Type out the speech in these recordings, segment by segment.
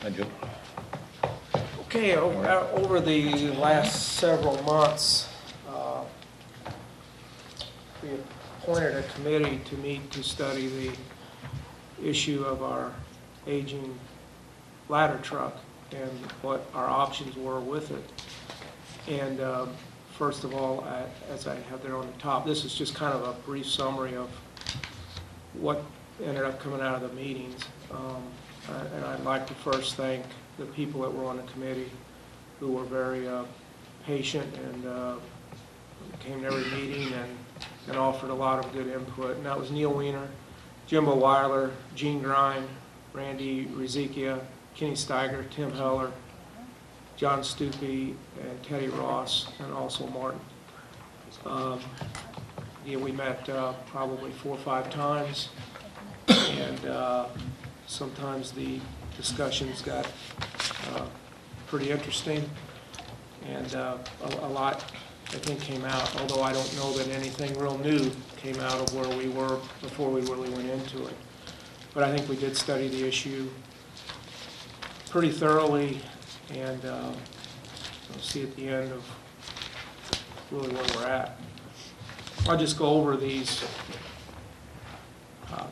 Hi, Joe. Okay, over the last several months, we appointed a committee to meet to study the issue of our aging ladder truck and what our options were with it. And first of all, as I have there on the top, this is just kind of a brief summary of what ended up coming out of the meetings. And I'd like to first thank the people that were on the committee who were very patient and came to every meeting and offered a lot of good input. And that was Neil Weiner, Jimbo Weiler, Gene Grind, Randy Rizicchia, Kenny Steiger, Tim Heller, John Stupi, and Teddy Ross, and also Martin. Yeah, we met probably 4 or 5 times, and sometimes the discussions got pretty interesting, and a lot, I think, came out, although I don't know that anything real new came out of where we were before we really went into it. But I think we did study the issue pretty thoroughly, and we'll see at the end of really where we're at. I'll just go over these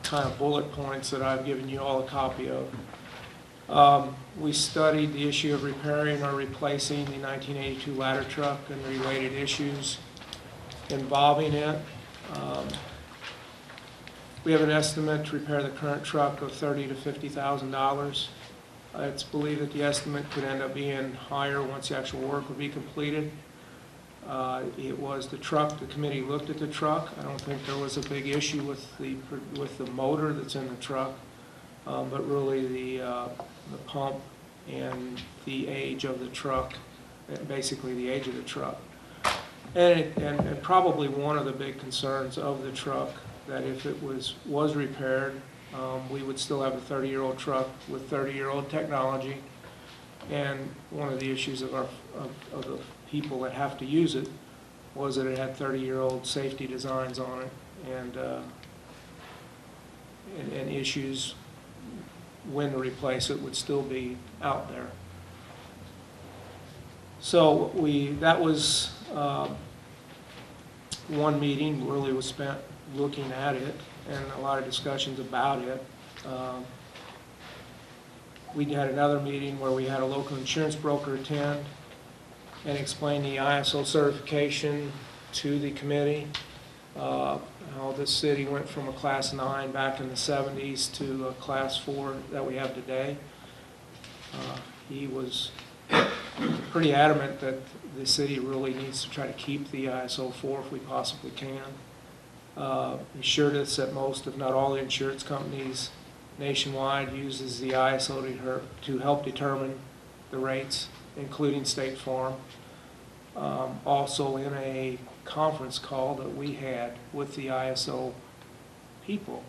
kind of bullet points that I've given you all a copy of. We studied the issue of repairing or replacing the 1982 ladder truck and the related issues involving it. We have an estimate to repair the current truck of $30,000 to $50,000. It's believed that the estimate could end up being higher once the actual work would be completed. It was the truck. The committee looked at the truck. I don't think there was a big issue with the motor that's in the truck, but really the pump and the age of the truck, basically the age of the truck. And probably one of the big concerns of the truck, that if it was repaired, we would still have a 30-year-old truck with 30-year-old technology. And one of the issues of the people that have to use it was that it had 30-year-old safety designs on it, and issues when to replace it would still be out there. So that was one meeting really was spent looking at it, and a lot of discussions about it. We had another meeting where we had a local insurance broker attend and explain the ISO certification to the committee. How this city went from a Class 9 back in the 70s to a Class 4 that we have today. He was pretty adamant that the city really needs to try to keep the ISO 4 if we possibly can. He assured us that most, if not all, the insurance companies nationwide uses the ISO to help determine the rates, including State Farm. Also, in a conference call that we had with the ISO people,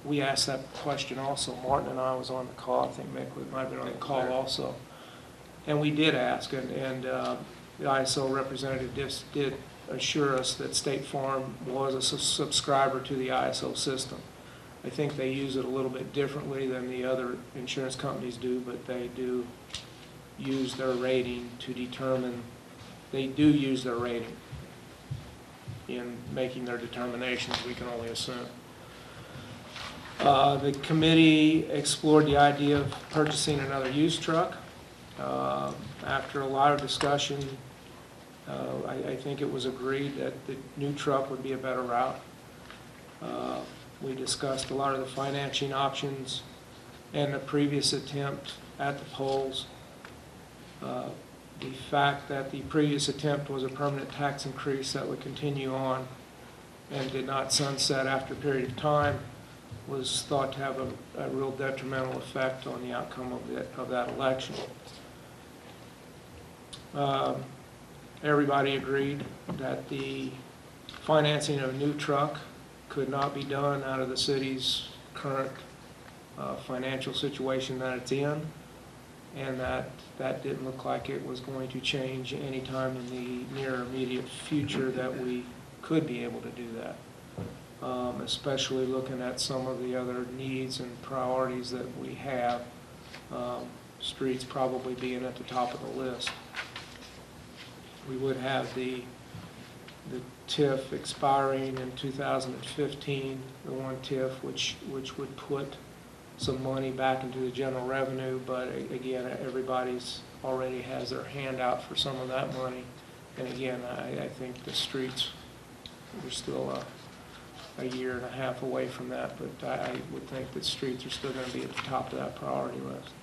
we asked that question also. Martin and I was on the call. I think Mick might have been on the call also. And we did ask, and the ISO representative did assure us that State Farm was a subscriber to the ISO system. I think they use it a little bit differently than the other insurance companies do, but they do use their rating to determine, they do use their rating in making their determinations, we can only assume. The committee explored the idea of purchasing another used truck. After a lot of discussion, I think it was agreed that the new truck would be a better route. We discussed a lot of the financing options and the previous attempt at the polls. The fact that the previous attempt was a permanent tax increase that would continue on and did not sunset after a period of time was thought to have a real detrimental effect on the outcome of that election. Everybody agreed that the financing of a new truck could not be done out of the city's current financial situation that it's in, and that didn't look like it was going to change anytime in the near immediate future that we could be able to do that, especially looking at some of the other needs and priorities that we have Streets probably being at the top of the list. We would have the TIF expiring in 2015, the one TIF, which would put some money back into the general revenue, but again, everybody's already has their hand out for some of that money. And again, I think the streets, we're still a year and a half away from that, but I would think that streets are still going to be at the top of that priority list.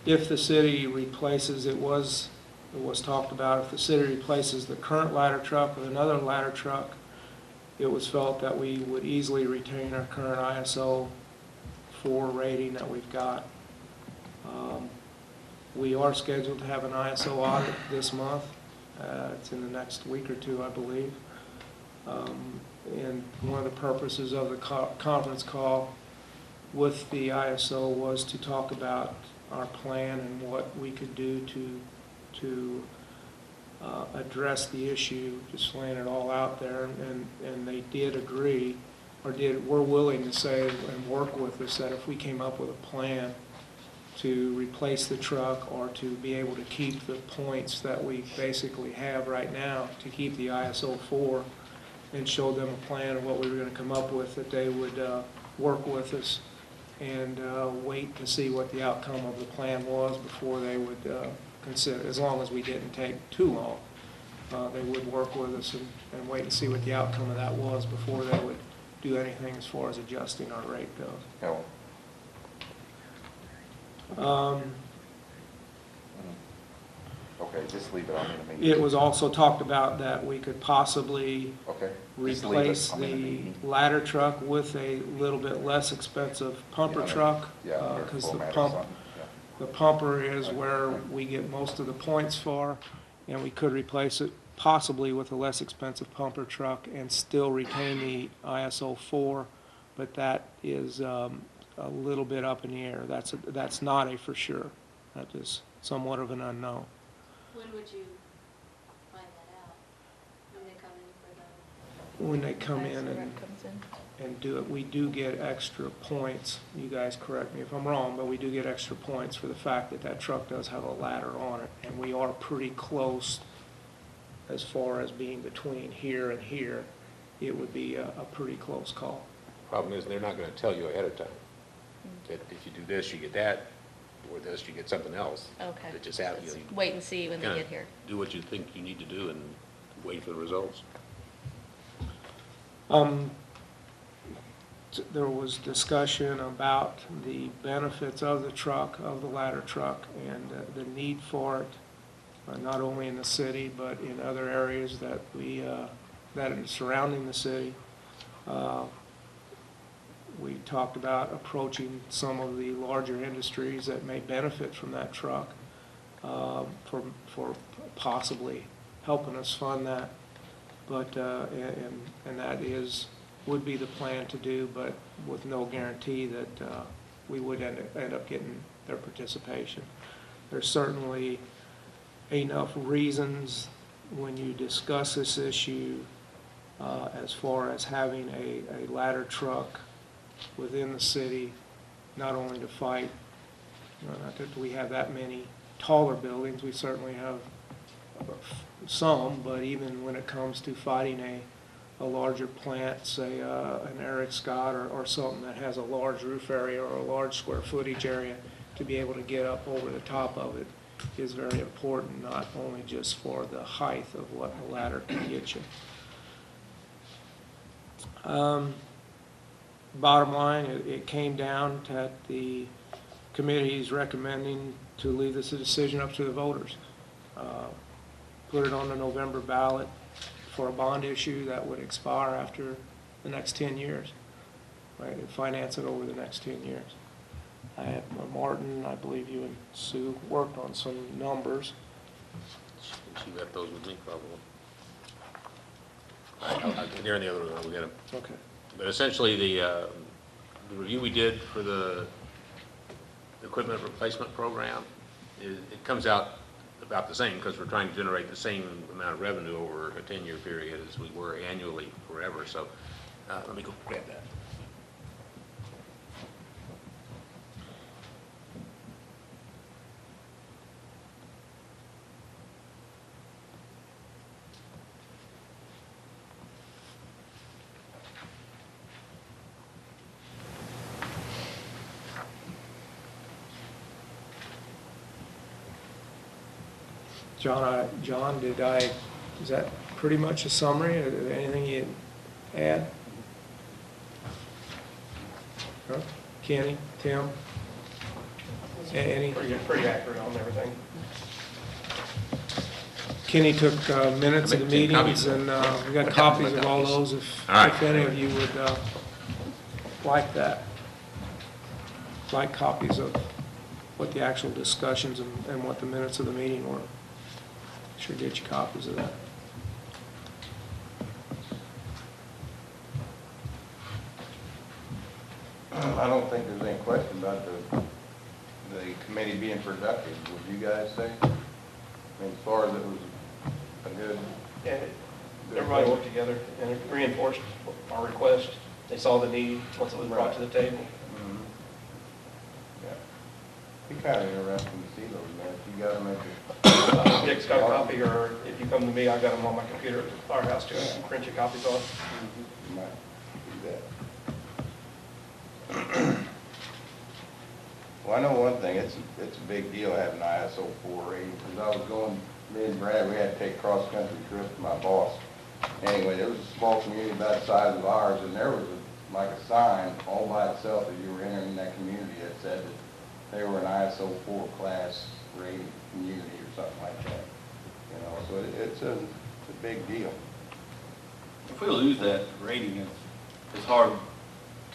If the city replaces, it was talked about, if the city replaces the current ladder truck with another ladder truck, it was felt that we would easily retain our current ISO 4 rating that we've got. We are scheduled to have an ISO audit this month. It's in the next week or two, I believe. And one of the purposes of the conference call with the ISO was to talk about our plan and what we could do to address the issue, just laying it all out there. And they did agree, or were willing to say and work with us that if we came up with a plan to replace the truck or to be able to keep the points that we basically have right now, to keep the ISO 4, and showed them a plan of what we were going to come up with, that they would work with us and wait to see what the outcome of the plan was before they would consider, as long as we didn't take too long. They would work with us and wait and see what the outcome of that was before they would do anything as far as adjusting our rate goes. Okay, just leave it on in a meeting. It was also talked about that we could possibly replace the the ladder truck with a little bit less expensive pumper truck, because the pumper is where we get most of the points for, and we could replace it possibly with a less expensive pumper truck and still retain the ISO 4, but that is a little bit up in the air. That's not a for sure. That is somewhat of an unknown. When would you find that out? When they come in for the... When they come in and do it, we do get extra points. You guys correct me if I'm wrong, but we do get extra points for the fact that that truck does have a ladder on it, and we are pretty close as far as being between here and here. It would be a pretty close call. Problem is, they're not going to tell you ahead of time that if you do this, you get that, or this, you get something else. Okay. That just happens. So wait and see when they get here. Do what you think you need to do and wait for the results. There was discussion about the benefits of the truck, of the ladder truck, and the need for it, not only in the city but in other areas that that are surrounding the city. We talked about approaching some of the larger industries that may benefit from that truck for possibly helping us fund that. But and that would be the plan to do, but with no guarantee that we would end up getting their participation. There's certainly enough reasons when you discuss this issue as far as having a ladder truck within the city, not only to fight, not that we have that many taller buildings, we certainly have some, but even when it comes to fighting a larger plant, say an Eric Scott or something that has a large roof area or a large square footage area, to be able to get up over the top of it is very important, not only just for the height of what the ladder can get you. Bottom line, it came down to the committee's recommending to leave this a decision up to the voters. Put it on the November ballot for a bond issue that would expire after the next 10 years, right? And finance it over the next 10 years. Martin, I believe you and Sue worked on some numbers. She left those with me, probably. They're in the other room. We'll get them. Okay. But essentially, the review we did for the equipment replacement program, it comes out about the same, because we're trying to generate the same amount of revenue over a 10-year period as we were annually forever. So let me go grab that. John, is that pretty much a summary? Is there anything you'd add? Huh? Kenny, Tim? Any? Pretty accurate on everything. Kenny took minutes of the Make 10 meetings, copies. and we got copies of all those if All right. if any of you would like that. Like copies of what the actual discussions and what the minutes of the meeting were. Sure get you copies of that. I don't think there's any question about the committee being productive, would you guys say? I mean, as far as it was a good. Yeah, everybody worked together and it reinforced our request. They saw the need once it was brought to the table. Mhm. Yeah. Be kind of interesting to see those minutes. You gotta make it. Dick's got a copy, or if you come to me, I got them on my computer at our house too. I can print you copies off. You might do that. Well, I know one thing, it's a big deal having an ISO 4 rating, because I was going, me and Brad, we had to take a cross-country trip with my boss. Anyway, there was a small community about the size of ours, and there was like a sign all by itself as you were entering that community that said that they were an ISO 4 class rated community or something like that. You know, so it's a big deal. If we lose that rating, it's hard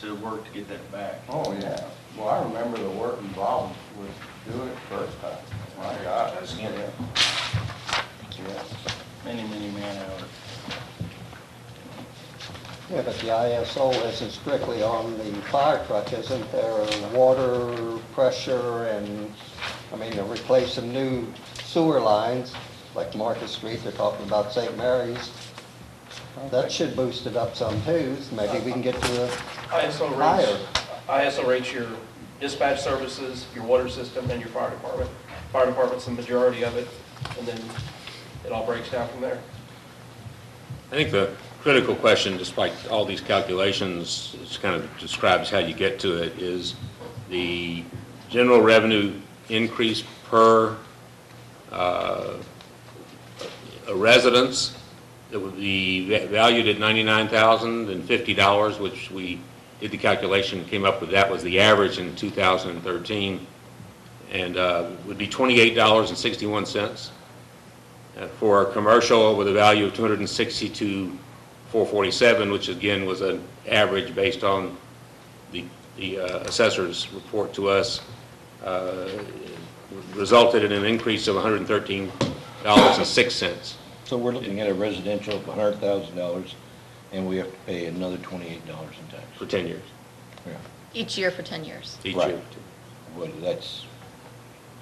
to work to get that back. Oh, yeah. Well, I remember the work involved with doing it first time. My God. Yeah. Yeah. Many man hours. Yeah, but the ISO isn't strictly on the fire truck, isn't there? Water pressure and, I mean, to replace some new sewer lines, like Market Street, they're talking about St. Mary's. That should boost it up some too, so maybe we can get to a higher. ISO rates your dispatch services, your water system, and your fire department. Fire department's the majority of it, and then it all breaks down from there. I think the critical question, despite all these calculations, it kind of describes how you get to it, is the general revenue increase per a residence. It would be valued at $99,050, which we did the calculation, came up with that was the average in 2013, and would be $28.61. For a commercial with a value of $262,447, which again was an average based on the assessor's report to us, resulted in an increase of $113.06. So we're looking at a residential of $100,000, and we have to pay another $28 in tax. For 10 years, Yeah. Each year for 10 years. each Right. year. Well, that's,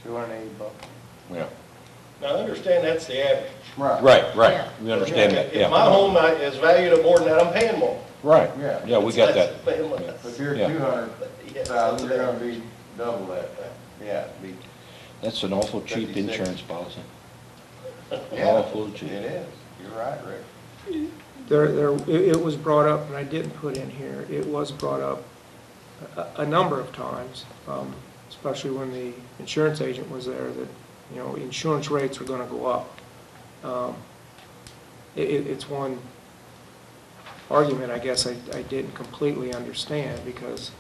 $280. yeah. Now, I understand that's the average. Right. Right, Yeah. we understand that, If my yeah. home is valued at more than that, I'm paying more. Right, Yeah. yeah, we got that. It's less, paying less. If you're Yeah. 200,000, you're gonna be double that. Yeah, be. That's an awful cheap 56. insurance policy. Yeah, Awful cheap. it is. You're right, Rick. It was brought up, and I didn't put in here, it was brought up a number of times, especially when the insurance agent was there, that, you know, insurance rates are gonna go up. It's one argument, I guess, I didn't completely understand, because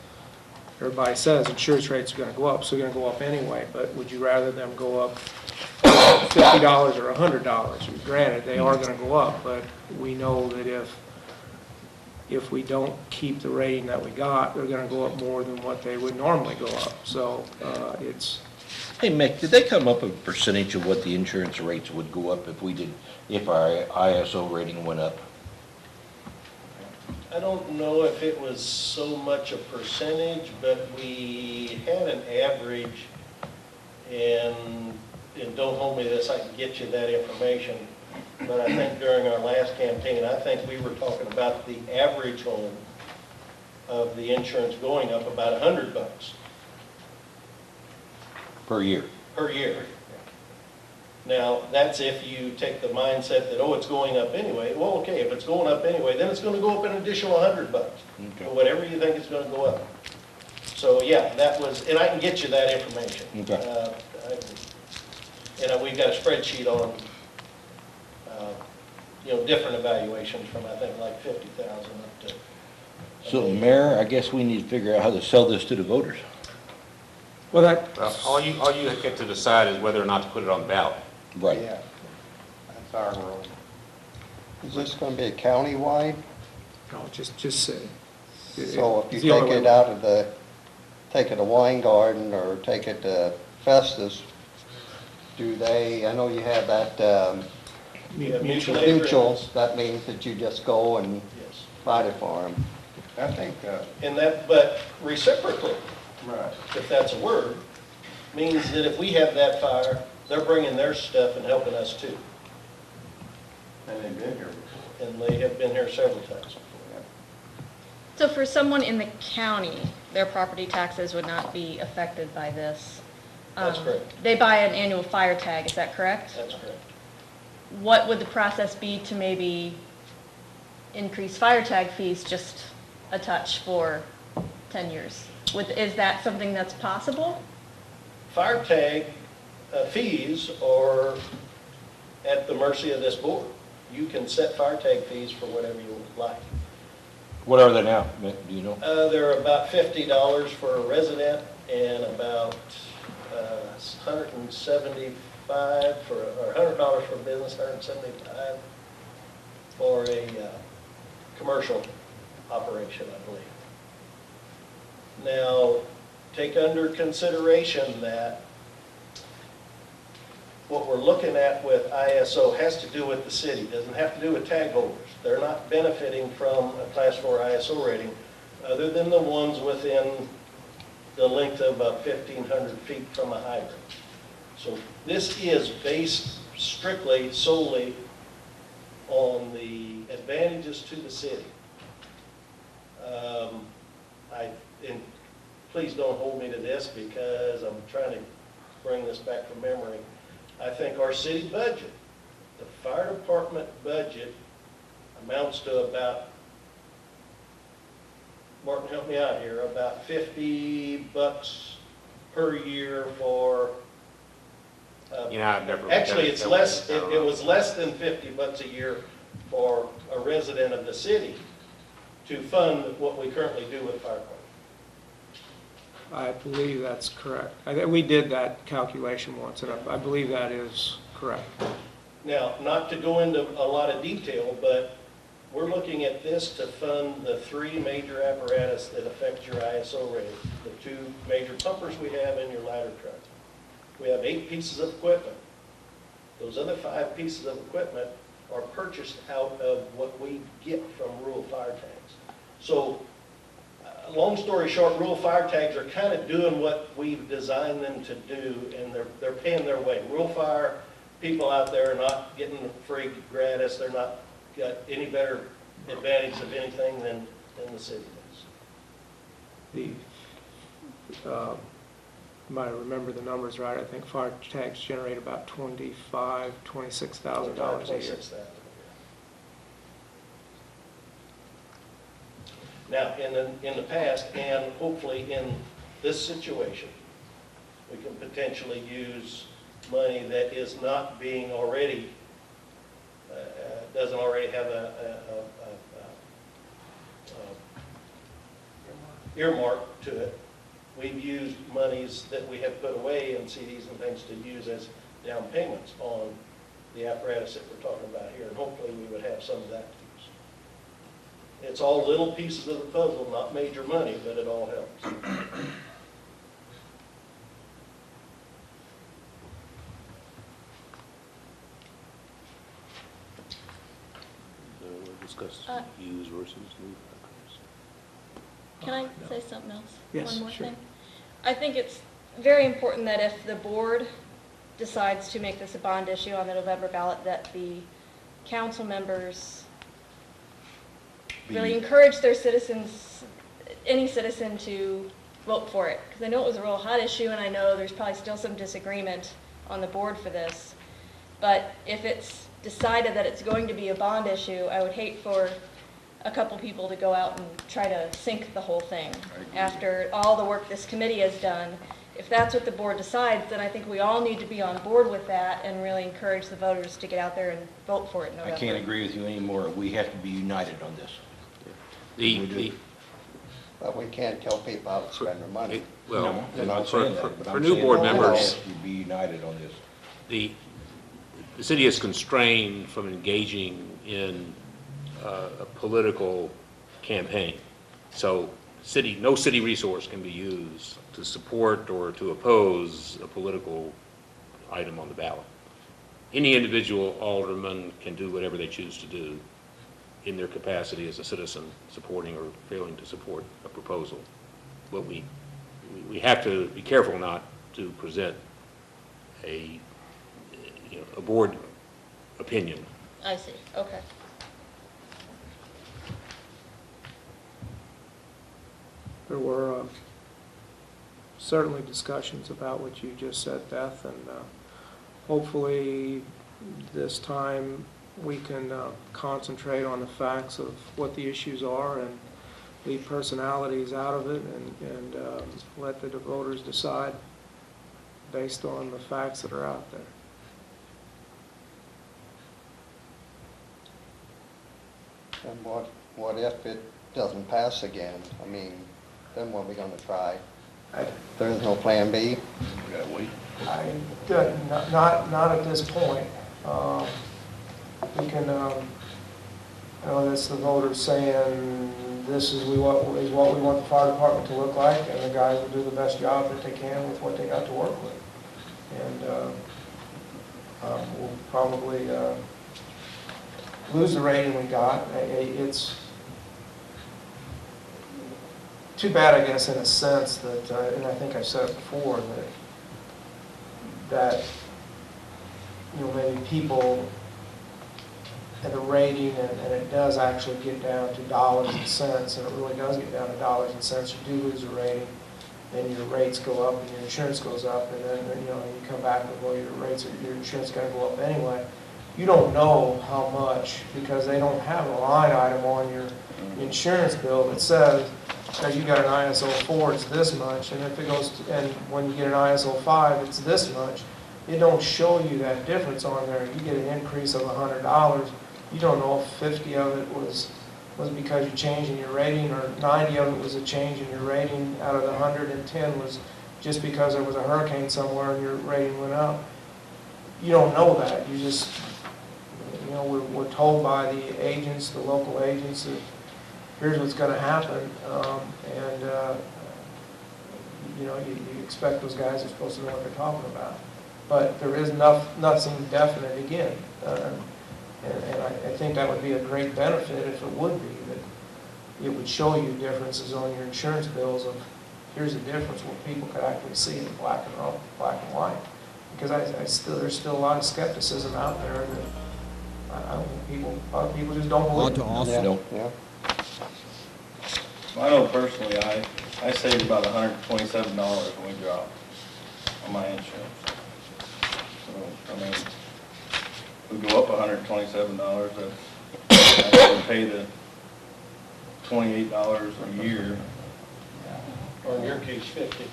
everybody says insurance rates are gonna go up, so they're gonna go up anyway, but would you rather them go up $50 or $100? Granted, they are gonna go up, but we know that if we don't keep the rating that we got, they're gonna go up more than what they would normally go up, so it's, Hey, Mick, did they come up with a percentage of what the insurance rates would go up if our ISO rating went up? I don't know if it was so much a percentage, but we had an average in don't hold me to this, I can get you that information. But I think during our last campaign, I think we were talking about the average home of the insurance going up about $100 Per year. per year. Now, that's if you take the mindset that, oh, it's going up anyway. Well, okay, if it's going up anyway, then it's gonna go up an additional $100, Okay. or whatever you think it's gonna go up. So, yeah, that was, and I can get you that information. Okay. We've got a spreadsheet on, different evaluations from, I think, like 50,000 up to. So, Mayor, I guess we need to figure out how to sell this to the voters. Well, that, All you get to decide is whether or not to put it on the ballot. Right. Yeah, that's our role. Is this gonna be a county-wide? no, just say. So if It's you the take only it way- out of take it to Wine Garden or take it to Festus, I know you have that, Yeah, Mutual. aid mutual, agreements. that means that you just go and Yes. fight it for them. I think, But reciprocally, right, if that's a word, means that if we have that fire, they're bringing their stuff and helping us too. and they've been here before. And they have been here several times before. So for someone in the county, their property taxes would not be affected by this? That's correct. They buy an annual fire tag, is that correct? That's correct. What would the process be to maybe increase fire tag fees just a touch for 10 years? Is that something that's possible? Fire tag fees are at the mercy of this board. You can set fire tag fees for whatever you would like. What are they now? Do you know? They're about $50 for a resident and about $175 or $100 for a business, $175 for a commercial operation, I believe. Now, take under consideration that what we're looking at with ISO has to do with the city, doesn't have to do with tag holders. They're not benefiting from a Class 4 ISO rating, other than the ones within the length of about 1,500 feet from a hydrant. So this is based strictly, solely on the advantages to the city. And please don't hold me to this because I'm trying to bring this back from memory. I think our city budget, the fire department budget, amounts to about, Martin, help me out here, about $50 per year for. I've never. Actually, it's less. It was less than $50 a year for a resident of the city to fund what we currently do with fire department. I believe that's correct. We did that calculation once, and I believe that is correct. Now, not to go into a lot of detail, but we're looking at this to fund the 3 major apparatus that affect your ISO rating, the 2 major pumpers we have in your ladder truck. We have 8 pieces of equipment. Those other 5 pieces of equipment are purchased out of what we get from rural fire tanks. So, long story short, rural fire tags are kind of doing what we've designed them to do, and they're paying their way. Rural fire people out there are not getting free gratis. They're not got any better advantage of anything than the city does. You might remember the numbers right. I think fire tags generate about $26,000 a year. Now, in the past, and hopefully in this situation, we can potentially use money that is not being already, doesn't already have a earmark to it. We've used monies that we have put away in CDs and things to use as down payments on the apparatus that we're talking about here, and hopefully we would have some of that to use. It's all little pieces of the puzzle, not major money, but it all helps. Discuss used versus new. Can I say something else? Yes, One more sure. thing? I think it's very important that if the board decides to make this a bond issue on the November ballot, that the council members really encourage their citizens, any citizen, to vote for it. Because I know it was a real hot issue, and I know there's probably still some disagreement on the board for this. But if it's decided that it's going to be a bond issue, I would hate for a couple people to go out and try to sink the whole thing after all the work this committee has done. If that's what the board decides, then I think we all need to be on board with that and really encourage the voters to get out there and vote for it in November. I can't agree with you anymore. We have to be united on this. But we can't tell people how to spend their money. Well, No, I'm not saying that, but for I'm new saying board we all members, have to be united on this. the city is constrained from engaging in a political campaign. So no city resource can be used to support or to oppose a political item on the ballot. Any individual alderman can do whatever they choose to do in their capacity as a citizen, supporting or failing to support a proposal. But we have to be careful not to present a board opinion. I see, okay. There were certainly discussions about what you just said, Beth, and hopefully this time we can concentrate on the facts of what the issues are and leave personalities out of it and let the voters decide based on the facts that are out there. And what if it doesn't pass again? I mean, then what are we gonna try? There's no plan B? We gotta wait. Not at this point. We can, this the voters saying this is what we want the fire department to look like, and the guys will do the best job that they can with what they got to work with. And we'll probably lose the rating we got. It's too bad, I guess, in a sense that, and I think I said it before, that maybe people at the rating, and it does actually get down to dollars and cents, and it really does get down to dollars and cents. You do lose a rating, then your rates go up and your insurance goes up, and then you come back with, well, your insurance is going to go up anyway. You don't know how much, because they don't have a line item on your insurance bill that says, because you got an ISO 4, it's this much, and if it goes and when you get an ISO 5, it's this much. It don't show you that difference on there. You get an increase of $100. You don't know if 50 of it was because you're changing your rating, or 90 of it was a change in your rating out of the 110 was just because there was a hurricane somewhere and your rating went up. You don't know that. You just, we're told by the agents, the local agents, that here's what's going to happen, you expect those guys are supposed to know what they're talking about. But there is nothing definite again. And I think that would be a great benefit if it would be, that it would show you differences on your insurance bills of here's the difference where people could actually see it in black and white. Because there's still a lot of skepticism out there that a lot of people just don't believe. Yeah. I know personally, I saved about $127 when we dropped on my insurance. So, I mean, we go up $127, that's, I would pay the $28 a year. Or in your case, 50.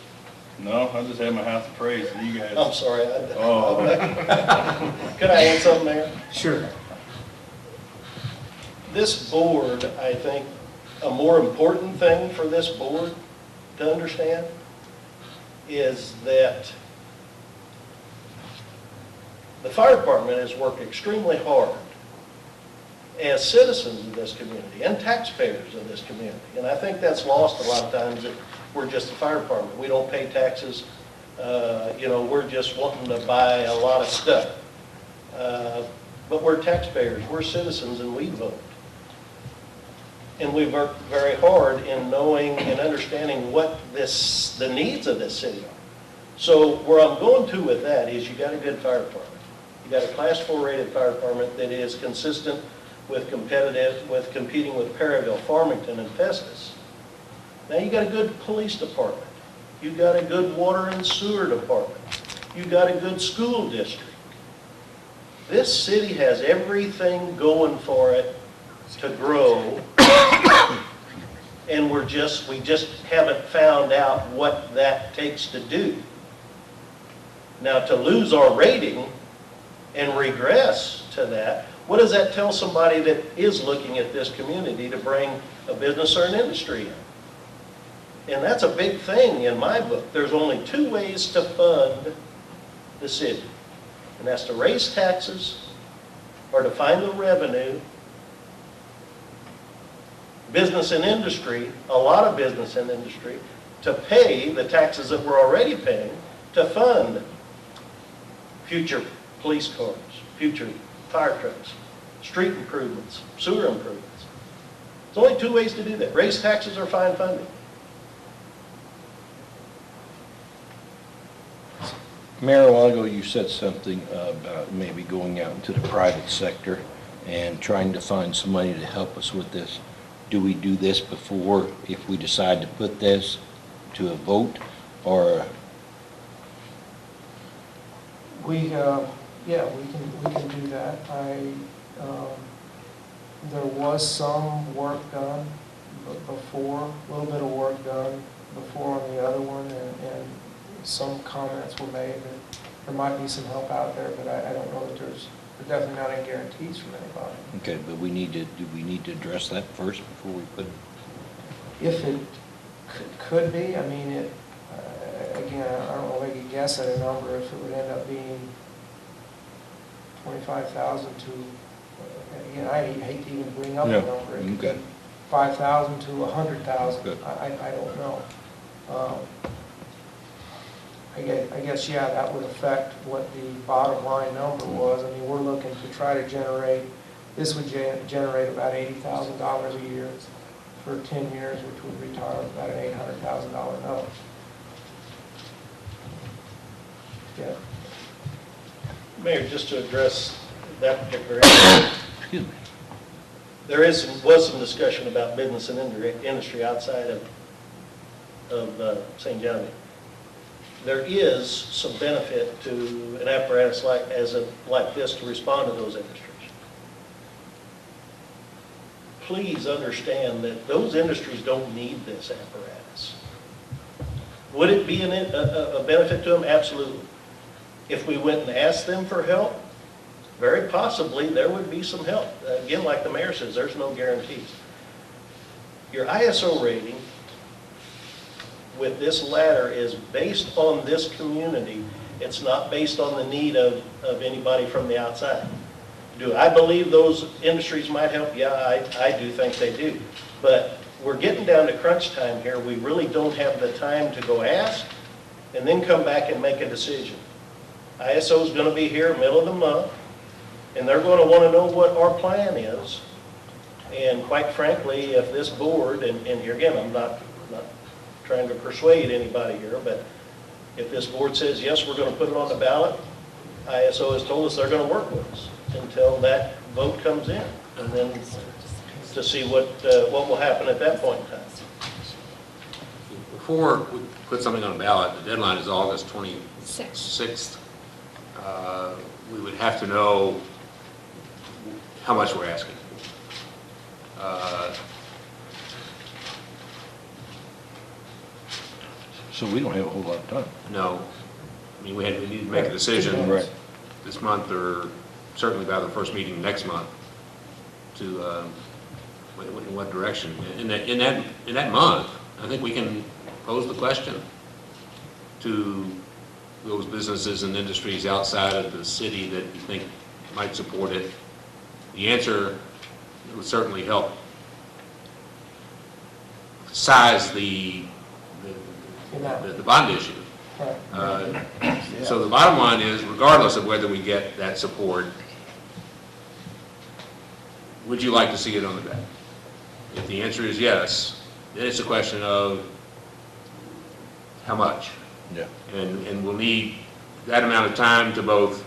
No, I just had my house appraised, and you guys. I'm sorry. Oh. Could I add something there? Sure. This board, I think, a more important thing for this board to understand is that the fire department has worked extremely hard as citizens of this community and taxpayers of this community. And I think that's lost a lot of times, that we're just the fire department. We don't pay taxes. We're just wanting to buy a lot of stuff. But we're taxpayers, we're citizens, and we vote. And we work very hard in knowing and understanding what the needs of this city are. So where I'm going to with that is you got a good fire department. You got a class 4 rated fire department that is consistent with competing with Perryville, Farmington, and Festus. Now you got a good police department. You got a good water and sewer department. You got a good school district. This city has everything going for it to grow, and we just haven't found out what that takes to do. Now, to lose our rating and regress to that, what does that tell somebody that is looking at this community to bring a business or an industry in? And that's a big thing in my book. There's only two ways to fund the city, and that's to raise taxes or to find the revenue. Business and industry, a lot of business and industry, to pay the taxes that we're already paying to fund future police cars, future fire trucks, street improvements, sewer improvements. There's only two ways to do that: raise taxes or find funding. Mayor, a while ago, you said something about maybe going out into the private sector and trying to find some money to help us with this. Do we do this before, if we decide to put this to a vote, or? Yeah, we can do that. There was some work done before, a little bit of work done before on the other one, and some comments were made that there might be some help out there, but I don't know that there's definitely not any guarantees from anybody. Okay, but do we need to address that first before we put? If it could be, I mean, again, I don't know if I could guess at a number, if it would end up being 25,000 to, again, I hate to even bring up a number. It could be 5,000 to 100,000, I don't know. I guess, yeah, that would affect what the bottom line number was. I mean, we're looking to try to generate, this would generate about $80,000 a year for 10 years, which would retire about an $800,000 note. Yeah. Mayor, just to address that particular issue, there was some discussion about business and industry outside of St. Genevieve. There is some benefit to an apparatus like this to respond to those industries. Please understand that those industries don't need this apparatus. Would it be a benefit to them? Absolutely. If we went and asked them for help, very possibly there would be some help. Again, like the mayor says, there's no guarantees. Your ISO rating with this ladder is based on this community. It's not based on the need of anybody from the outside. Do I believe those industries might help? Yeah, I do think they do. But we're getting down to crunch time here. We really don't have the time to go ask and then come back and make a decision. ISO is going to be here middle of the month, and they're going to want to know what our plan is. And quite frankly, if this board, and here again, I'm not trying to persuade anybody here, but if this board says, yes, we're going to put it on the ballot, ISO has told us they're going to work with us until that vote comes in, and then to see what will happen at that point in time. Before we put something on the ballot, the deadline is August 26th. We would have to know how much we're asking. So we don't have a whole lot of time. No. I mean, we need to make a decision this month, or certainly by the first meeting next month, to in what direction. In that month, I think we can pose the question to those businesses and industries outside of the city that we think might support it. The answer would certainly help size the bond issue. So the bottom line is, regardless of whether we get that support, would you like to see it on the ballot? If the answer is yes, then it's a question of how much. Yeah. And we'll need that amount of time to both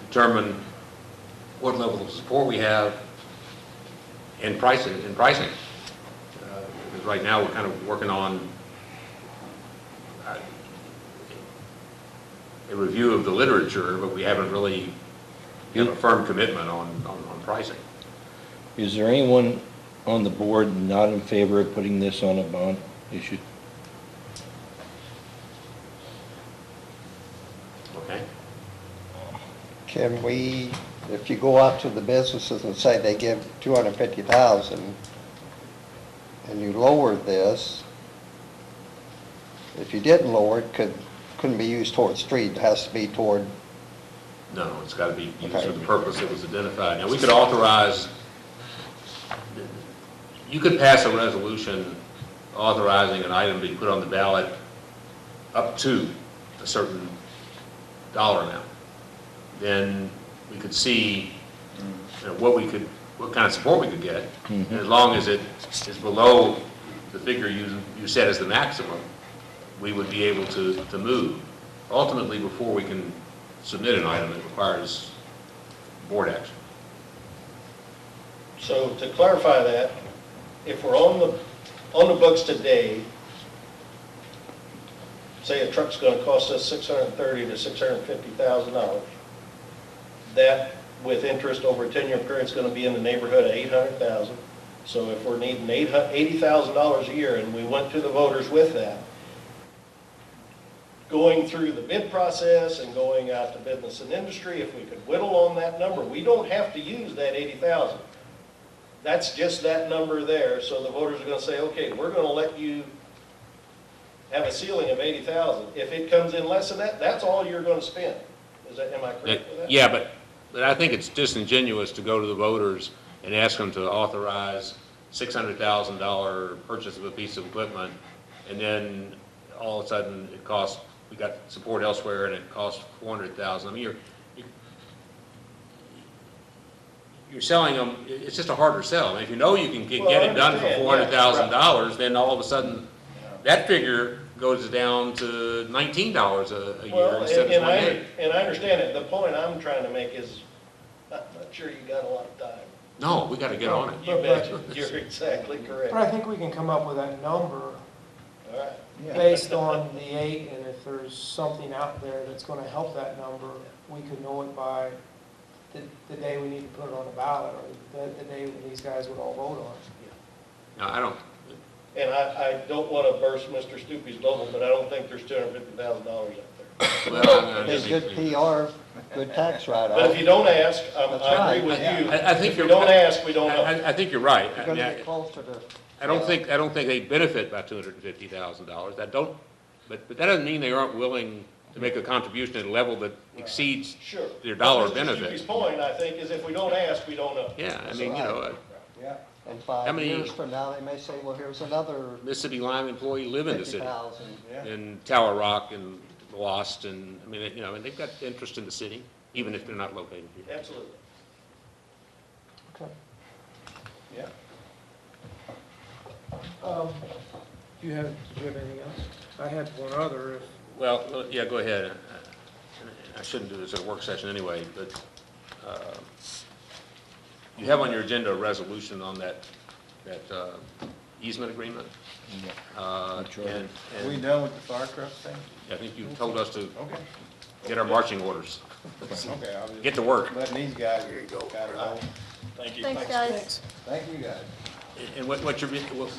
determine what level of support we have and pricing. Because right now, we're kind of working on a review of the literature, but we haven't really given a firm commitment on pricing. Is there anyone on the board not in favor of putting this on a bond issue? Okay? Can we, if you go out to the businesses and say they give 250,000 and you lower this, if you didn't lower it, couldn't be used toward street, it has to be toward, No, it's got to be used Okay. for the purpose that was identified. Now, we could authorize, you could pass a resolution authorizing an item to be put on the ballot up to a certain dollar amount. Then we could see what kind of support we could get. And as long as it is below the figure you set as the maximum, we would be able to move. Ultimately, before we can submit an item, it requires board action. So to clarify that, if we're on the books today, say a truck's gonna cost us $630,000 to $650,000, that with interest over a 10-year period is gonna be in the neighborhood of $800,000. So if we're needing $80,000 a year and we went to the voters with that, going through the bid process and going out to business and industry, if we could whittle on that number, we don't have to use that 80,000. That's just that number there, so the voters are gonna say, okay, we're gonna let you have a ceiling of 80,000. If it comes in less than that, that's all you're gonna spend. Am I correct with that? Yeah, but I think it's disingenuous to go to the voters and ask them to authorize $600,000 purchase of a piece of equipment, and then all of a sudden it costs, we got support elsewhere and it costs $400,000. I mean, you're selling them, it's just a harder sell. And if you know you can get it done for $400,000, then all of a sudden, that figure goes down to $19 a year Well, instead of $28. and I understand it. The point I'm trying to make is, I'm not sure you got a lot of time. No, we gotta get on it. You bet, you're exactly correct. But I think we can come up with that number All right. based on the 8, and if there's something out there that's gonna help that number, we could know it by the day we need to put it on the ballot, or the day when these guys would all vote on it. No, I don't, And I don't want to burst Mr. Stoopy's bubble, but I don't think there's $250,000 out there. well, it's good PR, good tax But if write-off. you don't ask, That's I agree right. with you. I think If you you're- don't ask, we don't know. I think you're right. You're gonna get closer to. I don't think they benefit by $250,000. But that doesn't mean they aren't willing to make a contribution at a level that exceeds Sure. their dollar But Mr. Stoopy's benefit. point, I think, is if we don't ask, we don't know. Yeah, I mean, you know, Yeah. And How 5 many- years from now, they may say, well, here's another Mississippi Lime employee live in the city, 50,000. in Tower Rock and Lost, and, I mean, you know, and they've got interest in the city, even if they're not located here. Absolutely. Okay. Yeah. Did you have anything else? I had one other, if Well, yeah, go ahead. I shouldn't do this at a work session anyway, but you have on your agenda a resolution on that easement agreement. That's right. And Are we done with the fire truck thing? I think you told us to Okay. get our marching orders, Okay, I'll just. get to work. Letting these guys. Got it all. Thank you. Thanks, guys. Thank you, guys. And what you're, well,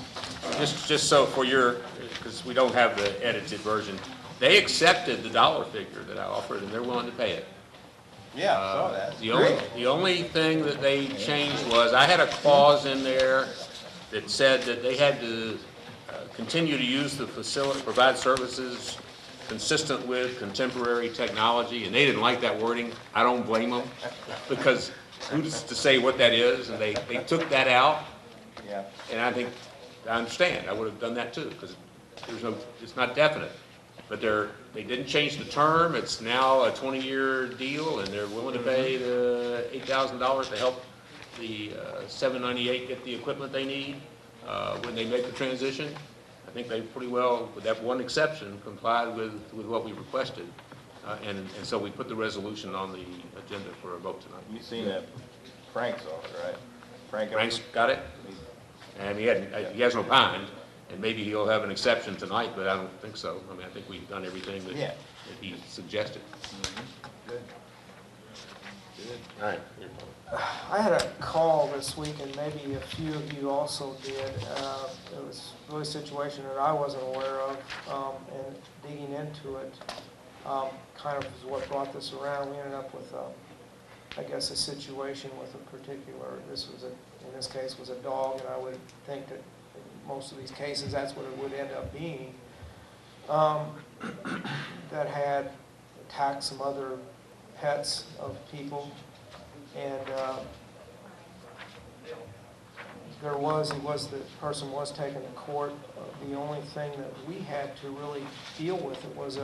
just so for your, because we don't have the edited version, they accepted the dollar figure that I offered, and they're willing to pay it. Yeah, I saw that. The only thing that they changed was, I had a clause in there that said that they had to continue to use the facility, provide services consistent with contemporary technology, and they didn't like that wording. I don't blame them, because who's to say what that is, and they took that out, Yeah. and I understand, I would have done that too, because it's not definite. But they didn't change the term, it's now a 20-year deal, and they're willing to pay the $8,000 to help the 798 get the equipment they need when they make the transition. I think they pretty well, with that one exception, complied with what we requested. And so we put the resolution on the agenda for a vote tonight. You seen that Frank's offer, right? Frank's got it, and he hasn't opined, and maybe he'll have an exception tonight, but I don't think so. I mean, I think we've done everything that Yeah. he suggested. Good. All right. I had a call this week, and maybe a few of you also did. It was really a situation that I wasn't aware of, and digging into it kind of is what brought this around. We ended up with, I guess, a situation with a particular, in this case, was a dog, and I would think that in most of these cases, that's what it would end up being, that had attacked some other pets of people, and the person was taken to court. The only thing that we had to really deal with it was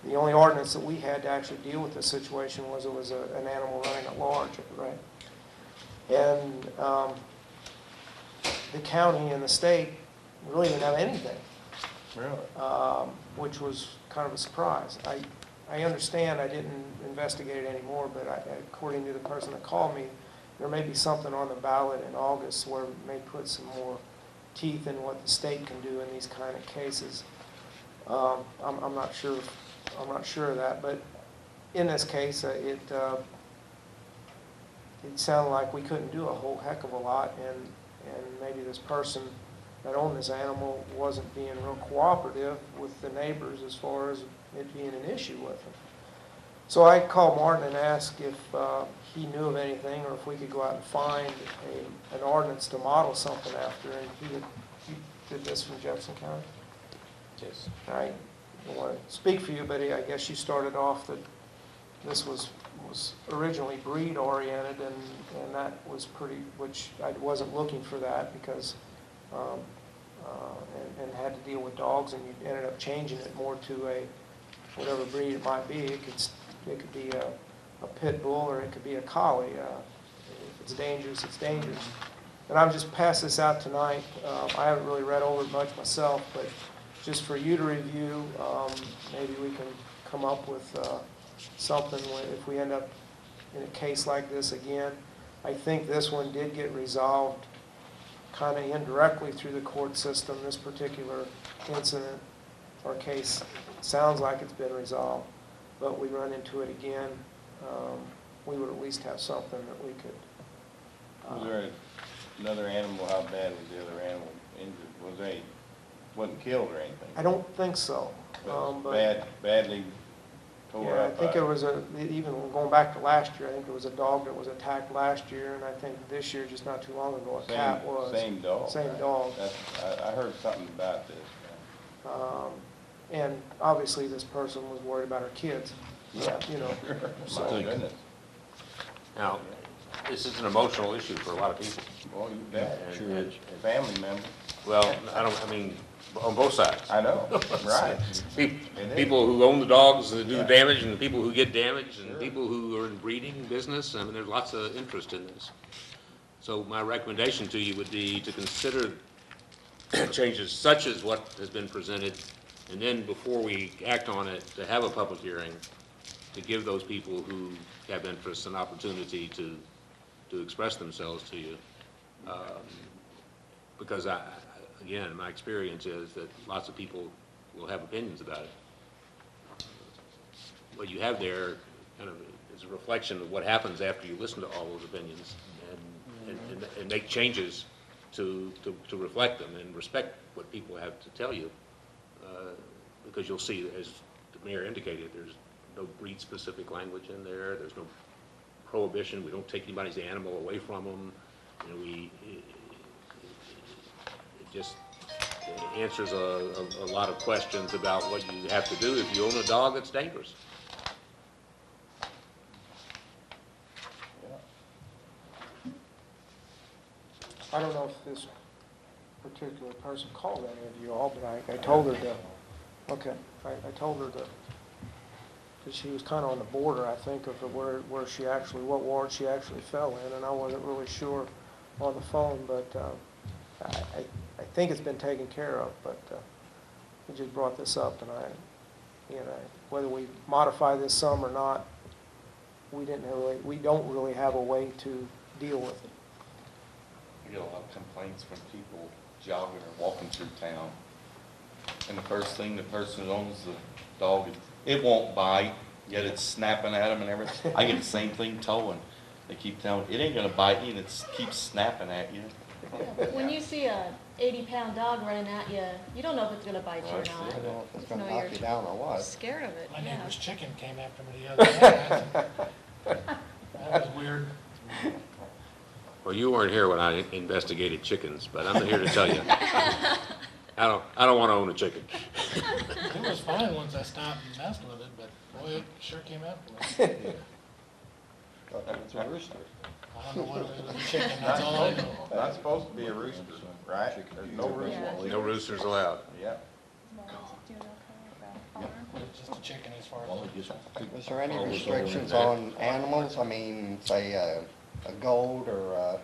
the only ordinance that we had to actually deal with this situation was an animal running at large, right? And the county and the state really didn't have anything. Really? Which was kind of a surprise. I understand, I didn't investigate it anymore, but according to the person that called me, there may be something on the ballot in August where it may put some more teeth in what the state can do in these kind of cases. I'm not sure. I'm not sure of that, but in this case, it sounded like we couldn't do a whole heck of a lot, and maybe this person that owned this animal wasn't being real cooperative with the neighbors as far as it being an issue with them. So I called Martin and asked if he knew of anything, or if we could go out and find an ordinance to model something after, and he did this from Jefferson County. Yes. I don't want to speak for you, but I guess you started off that this was originally breed oriented, and that was pretty, which I wasn't looking for that because, and had to deal with dogs, and you ended up changing it more to a, whatever breed it might be. It could be a pit bull, or it could be a collie. If it's dangerous, it's dangerous. And I'll just pass this out tonight. I haven't really read over it much myself, but just for you to review, maybe we can come up with something if we end up in a case like this again. I think this one did get resolved kind of indirectly through the court system. This particular incident or case sounds like it's been resolved, but we run into it again, we would at least have something that we could. Was there another animal? How bad was the other animal injured? Wasn't killed or anything? I don't think so. But badly tore Yeah, I up. think it was even going back to last year, I think there was a dog that was attacked last year, and I think this year, just not too long ago, a cat was. Same dog. Same dog. I heard something about this. And obviously, this person was worried about her kids. Yeah. You know. My goodness. Now, this is an emotional issue for a lot of people. Well, you bet. And- Sure and- is. Family member. Well, I mean, on both sides. I know, right. People who own the dogs that do Yeah. damage, and the people who get damaged, and Sure. people who are in breeding business. I mean, there's lots of interest in this. So my recommendation to you would be to consider changes such as what has been presented, and then before we act on it, to have a public hearing, to give those people who have interests an opportunity to express themselves to you. Because again, my experience is that lots of people will have opinions about it. What you have there kind of is a reflection of what happens after you listen to all those opinions and make changes to reflect them and respect what people have to tell you. Because you'll see, as the mayor indicated, there's no breed-specific language in there. There's no prohibition. We don't take anybody's animal away from them. You know, it just answers a lot of questions about what you have to do if you own a dog that's dangerous. I don't know if this particular person called any of you all, but I told her to, okay, I told her to, because she was kind of on the border, I think, of where she actually, what ward she actually fell in, and I wasn't really sure on the phone, but I think it's been taken care of, but he just brought this up, and whether we modify this some or not, we don't really have a way to deal with it. We get a lot of complaints from people jogging or walking through town. And the first thing the person who owns the dog, it won't bite, yet it's snapping at them and everything. I get the same thing towing. They keep telling, it ain't gonna bite you, and it keeps snapping at you. When you see a 80-pound dog running at you, you don't know if it's gonna bite you or Right. not. I don't know if it's gonna No, knock you're you down or what. Scared of it, My yeah. neighbor's chicken came after me the other day. That was weird. Well, you weren't here when I investigated chickens, but I'm here to tell you, I don't want to own a chicken. It was fine once I stopped and messed with it, but boy, it sure came after me. Thought that was a rooster. I don't know what it was, a chicken, that's all I know. Not supposed to be a rooster, right? There's no rooster. Yeah. No roosters allowed. Yeah. It's just a chicken as far Well, as. it just- Is there any All those restrictions over on animals? I mean, say a goat or a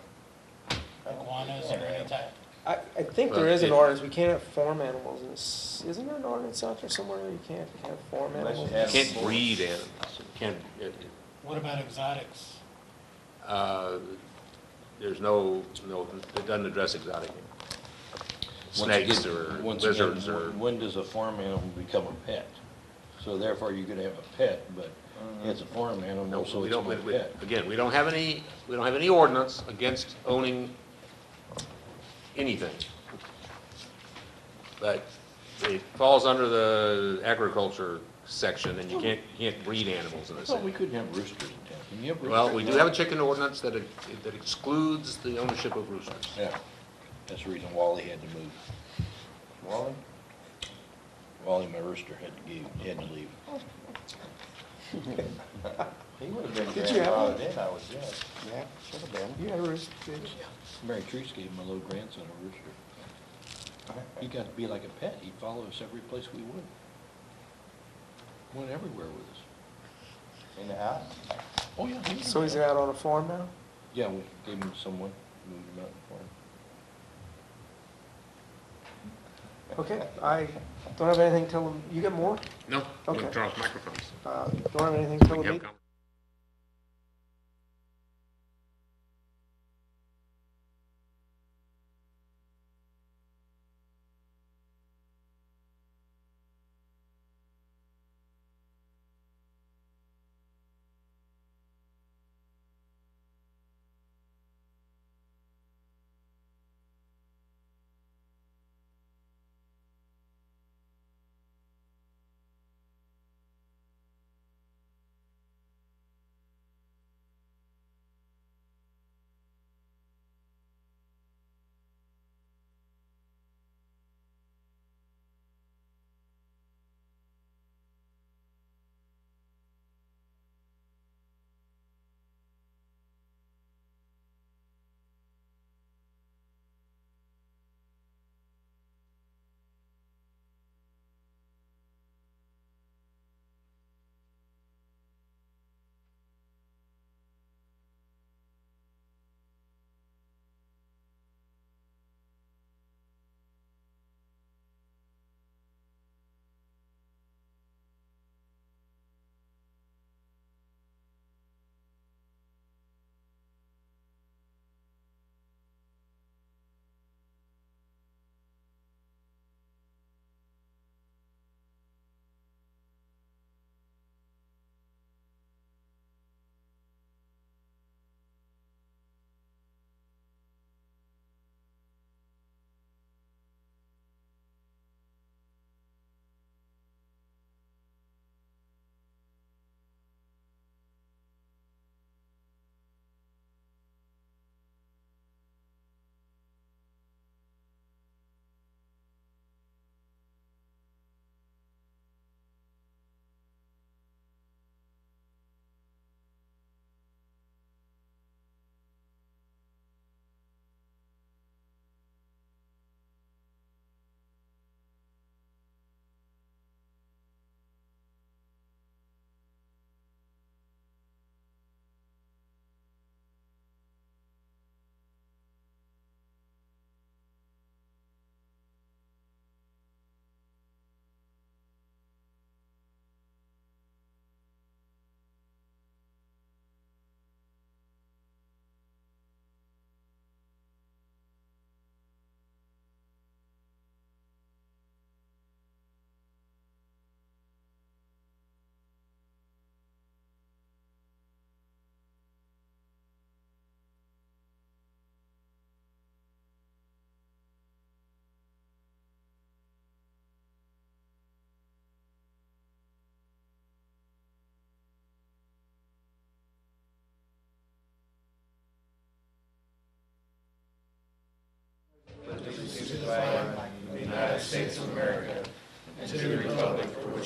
Iguanas or any type. I think there is an ordinance, we can't have farm animals, isn't there an ordinance out there somewhere you can't have farm Unless you animals? have- You can't breed animals. You can't, What about exotics? there's no, it doesn't address exotic animals. Snakes or Once again, lizards or, when does a farm animal become a pet? So therefore, you could have a pet, but it's a farm animal, no, so we it's don't, not a pet. again, we don't have any ordinance against owning anything. But it falls under the agriculture section, and you can't breed animals in this. Well, we couldn't have roosters in town. Can you have roosters? Well, we do have a chicken ordinance that excludes the ownership of roosters. Yeah, that's the reason Wally had to move. Wally? Wally, my rooster, had to leave. He would have been Did you have one? grandfathered in, I would guess. yeah, should have been. You had a rooster, did you? Mary Treese gave my little grandson a rooster. He got to be like a pet. He'd follow us every place we went. Went everywhere with us. In the house? Oh, yeah. he was So he's around. out on a farm now? Yeah, we gave him to someone, moved him out for him. Okay, I don't have anything till, you got more? No, Okay. turn off microphones. Don't have anything till the We have meeting?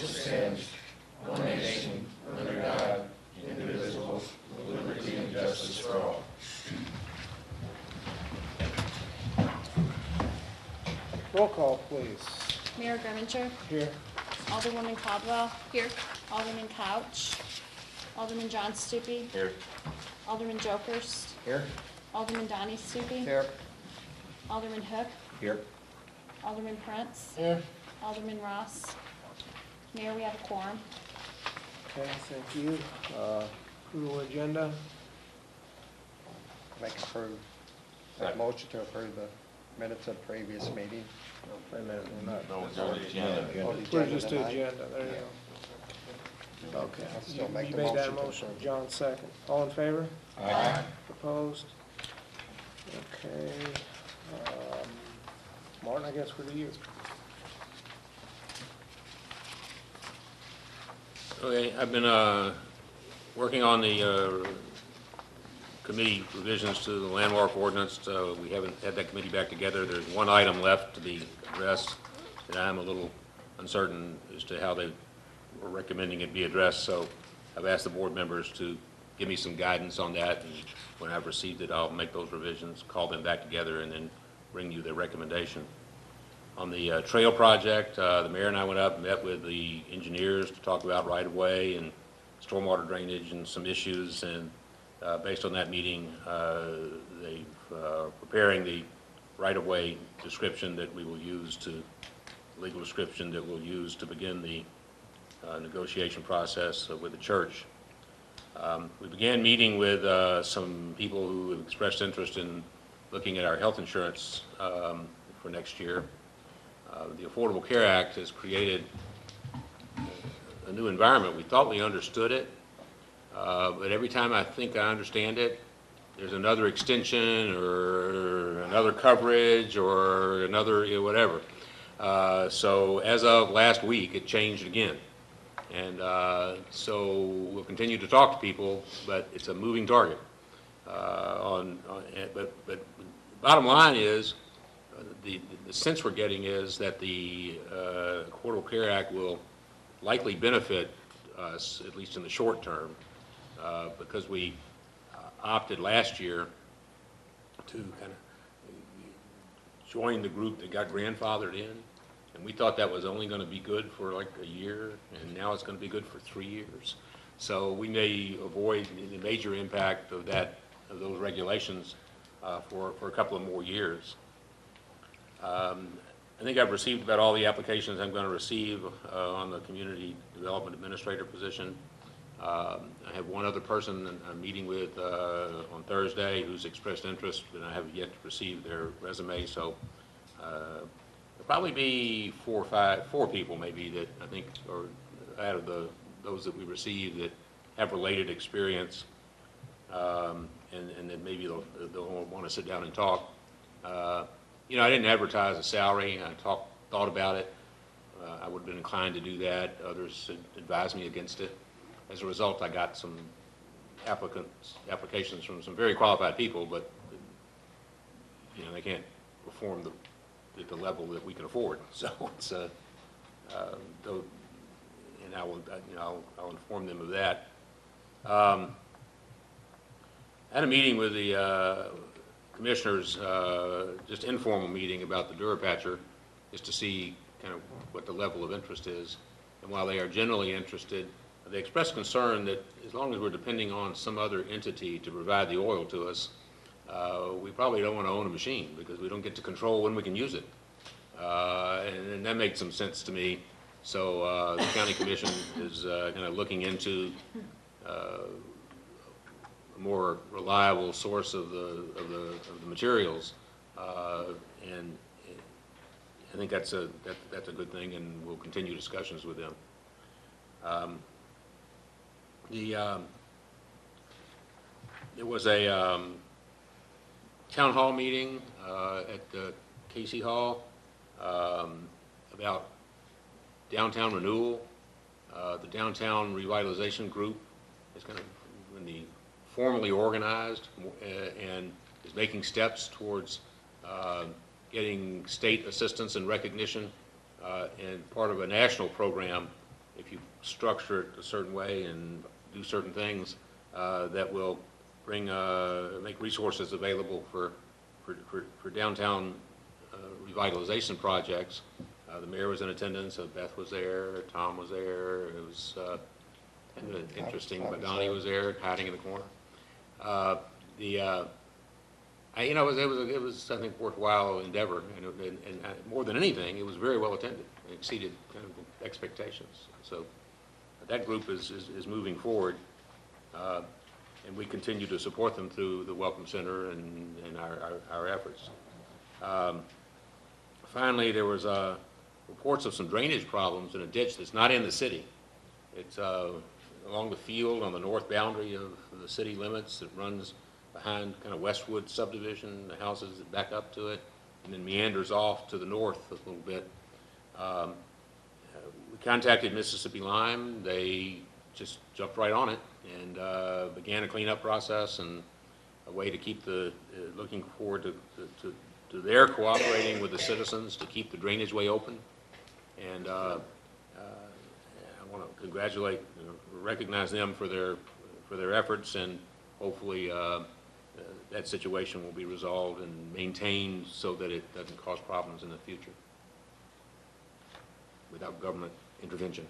which stands, one nation, under God, indivisible, with liberty and justice for all. Roll call, please. Mayor Grimmincher, Here. Alderwoman Caldwell. Here. Alderman Couch. Alderman John Stupi. Here. Alderman Jokers. Here? Alderman Donnie Stupi. Here. Alderman Hook. Here. Alderman Prince. Here. Alderman Ross. Mayor, we have a quorum. Okay, thank you. Approval agenda. Make motion to approve the minutes of previous meeting. Wait a minute, we're not. No, it's already agenda. Oh, the We're agenda just to tonight? agenda, there you go. Okay. I'll still You- make you the made that motion to motion. approve. John second. All in favor? Aye. Opposed? Okay. Martin, I guess we're to you. Okay, I've been working on the committee revisions to the landmark ordinance. We haven't had that committee back together. There's one item left to be addressed, and I'm a little uncertain as to how they were recommending it be addressed. So I've asked the board members to give me some guidance on that, and when I've received it, I'll make those revisions, call them back together, and then bring you their recommendation. On the trail project, the mayor and I went up and met with the engineers to talk about right-of-way and stormwater drainage and some issues, and based on that meeting, they're preparing the right-of-way description that we will use to, legal description that we'll use to begin the negotiation process with the church. We began meeting with some people who have expressed interest in looking at our health insurance for next year. The Affordable Care Act has created a new environment. We thought we understood it, but every time I think I understand it, there's another extension or another coverage or another whatever. So as of last week, it changed again. And so we'll continue to talk to people, but it's a moving target. But bottom line is, the sense we're getting is that the Affordable Care Act will likely benefit us, at least in the short term, because we opted last year to kind of join the group that got grandfathered in, and we thought that was only going to be good for like a year, and now it's going to be good for 3 years. So we may avoid the major impact of those regulations for a couple of more years. I think I've received about all the applications I'm going to receive on the community development administrator position. I have one other person I'm meeting with on Thursday who's expressed interest, but I haven't yet received their resume. So there'll probably be four people maybe that I think are out of those that we receive that have related experience, and then maybe they'll want to sit down and talk. I didn't advertise a salary. I thought about it. I would have been inclined to do that. Others advised me against it. As a result, I got some applications from some very qualified people, but they can't perform at the level that we can afford. So it's and I'll inform them of that. I had a meeting with the commissioners, just informal meeting about the Durapatcher, just to see kind of what the level of interest is. And while they are generally interested, they expressed concern that as long as we're depending on some other entity to provide the oil to us, we probably don't want to own a machine because we don't get to control when we can use it. And that made some sense to me. So the county commission is kind of looking into a more reliable source of the materials, and I think that's a good thing, and we'll continue discussions with them. There was a town hall meeting at Casey Hall about downtown renewal. The downtown revitalization group is kind of formally organized and is making steps towards getting state assistance and recognition, and part of a national program structure it a certain way and do certain things that will make resources available for downtown revitalization projects. The mayor was in attendance, Beth was there, Tom was there, it was kind of interesting, but Donnie was there, hiding in the corner. It was, I think, worthwhile endeavor, and more than anything, it was very well attended. It exceeded kind of expectations. So that group is moving forward, and we continue to support them through the Welcome Center and our efforts. Finally, there was reports of some drainage problems in a ditch that's not in the city. It's along the field on the north boundary of the city limits. It runs behind kind of Westwood subdivision, the houses that back up to it, and then meanders off to the north a little bit. We contacted Mississippi Lime. They just jumped right on it and began a cleanup process and a way to keep looking forward to their cooperating with the citizens to keep the drainage way open. And I want to congratulate, recognize them for their efforts, and hopefully that situation will be resolved and maintained so that it doesn't cause problems in the future without government intervention.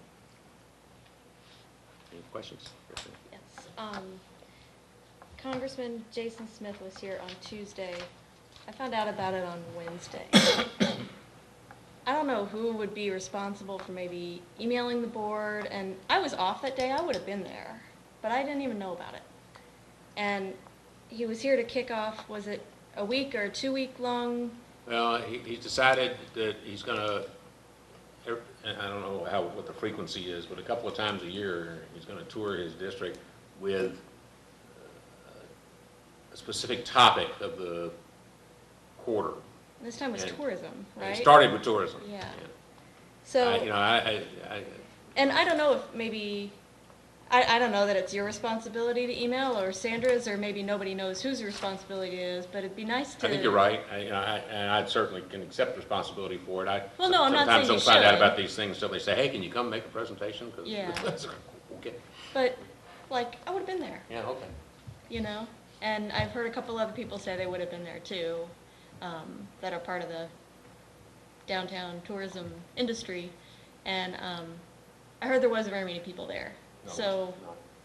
Any questions? Yes. Congressman Jason Smith was here on Tuesday. I found out about it on Wednesday. I don't know who would be responsible for maybe emailing the board, and I was off that day. I would have been there, but I didn't even know about it. And he was here to kick off, was it a week or a 2-week long? Well, he's decided that he's going to, and I don't know what the frequency is, but a couple of times a year, he's going to tour his district with a specific topic of the quarter. This time was tourism, right? It started with tourism. Yeah. So, and I don't know if maybe, I don't know that it's your responsibility to email or Sandra's, or maybe nobody knows whose responsibility it is, but it'd be nice to. I think you're right, and I certainly can accept responsibility for it. Well, no, I'm not saying you sometimes don't find out should. about these things until they say, hey, can you come make a presentation? Yeah. Okay. But, like, I would have been there. Yeah, okay. And I've heard a couple other people say they would have been there too, that are part of the downtown tourism industry. And I heard there wasn't very many people there. No.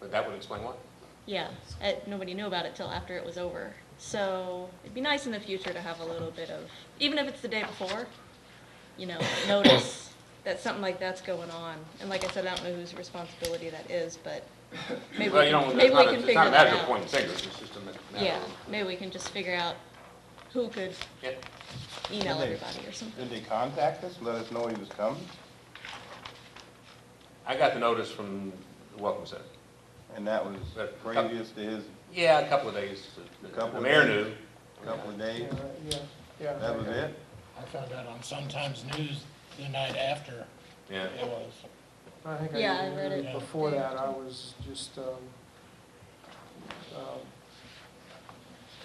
But that would explain why. Yeah, nobody knew about it till after it was over. So it'd be nice in the future to have a little bit of, even if it's the day before, notice that something like that's going on. And like I said, I don't know whose responsibility that is, but maybe we can figure that out. It's not pointing fingers, it's just a matter Yeah, maybe we can just figure out who could email everybody or something. Did they contact us, let us know he was coming? I got the notice from the Welcome Center. And that was previous to his? Yeah, a couple of days. The mayor knew. A couple of days? Yeah. That was it? I found out on Sun Times News the night after Yeah. it was. I think I read it. Before that, I was just kind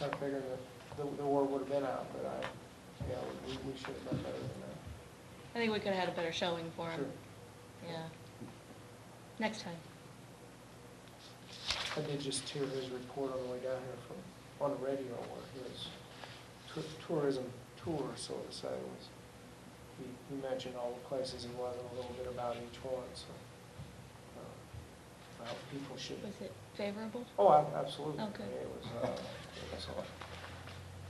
of figuring that the word would have been out, but we should have done better than that. I think we could have had a better showing for him. Sure. Yeah. Next time. I did just hear his report on the way down here on the radio where his tourism tour, so to say, was, he mentioned all the places he was and a little bit about each one, so people should. Was it favorable? Oh, absolutely. Okay. It was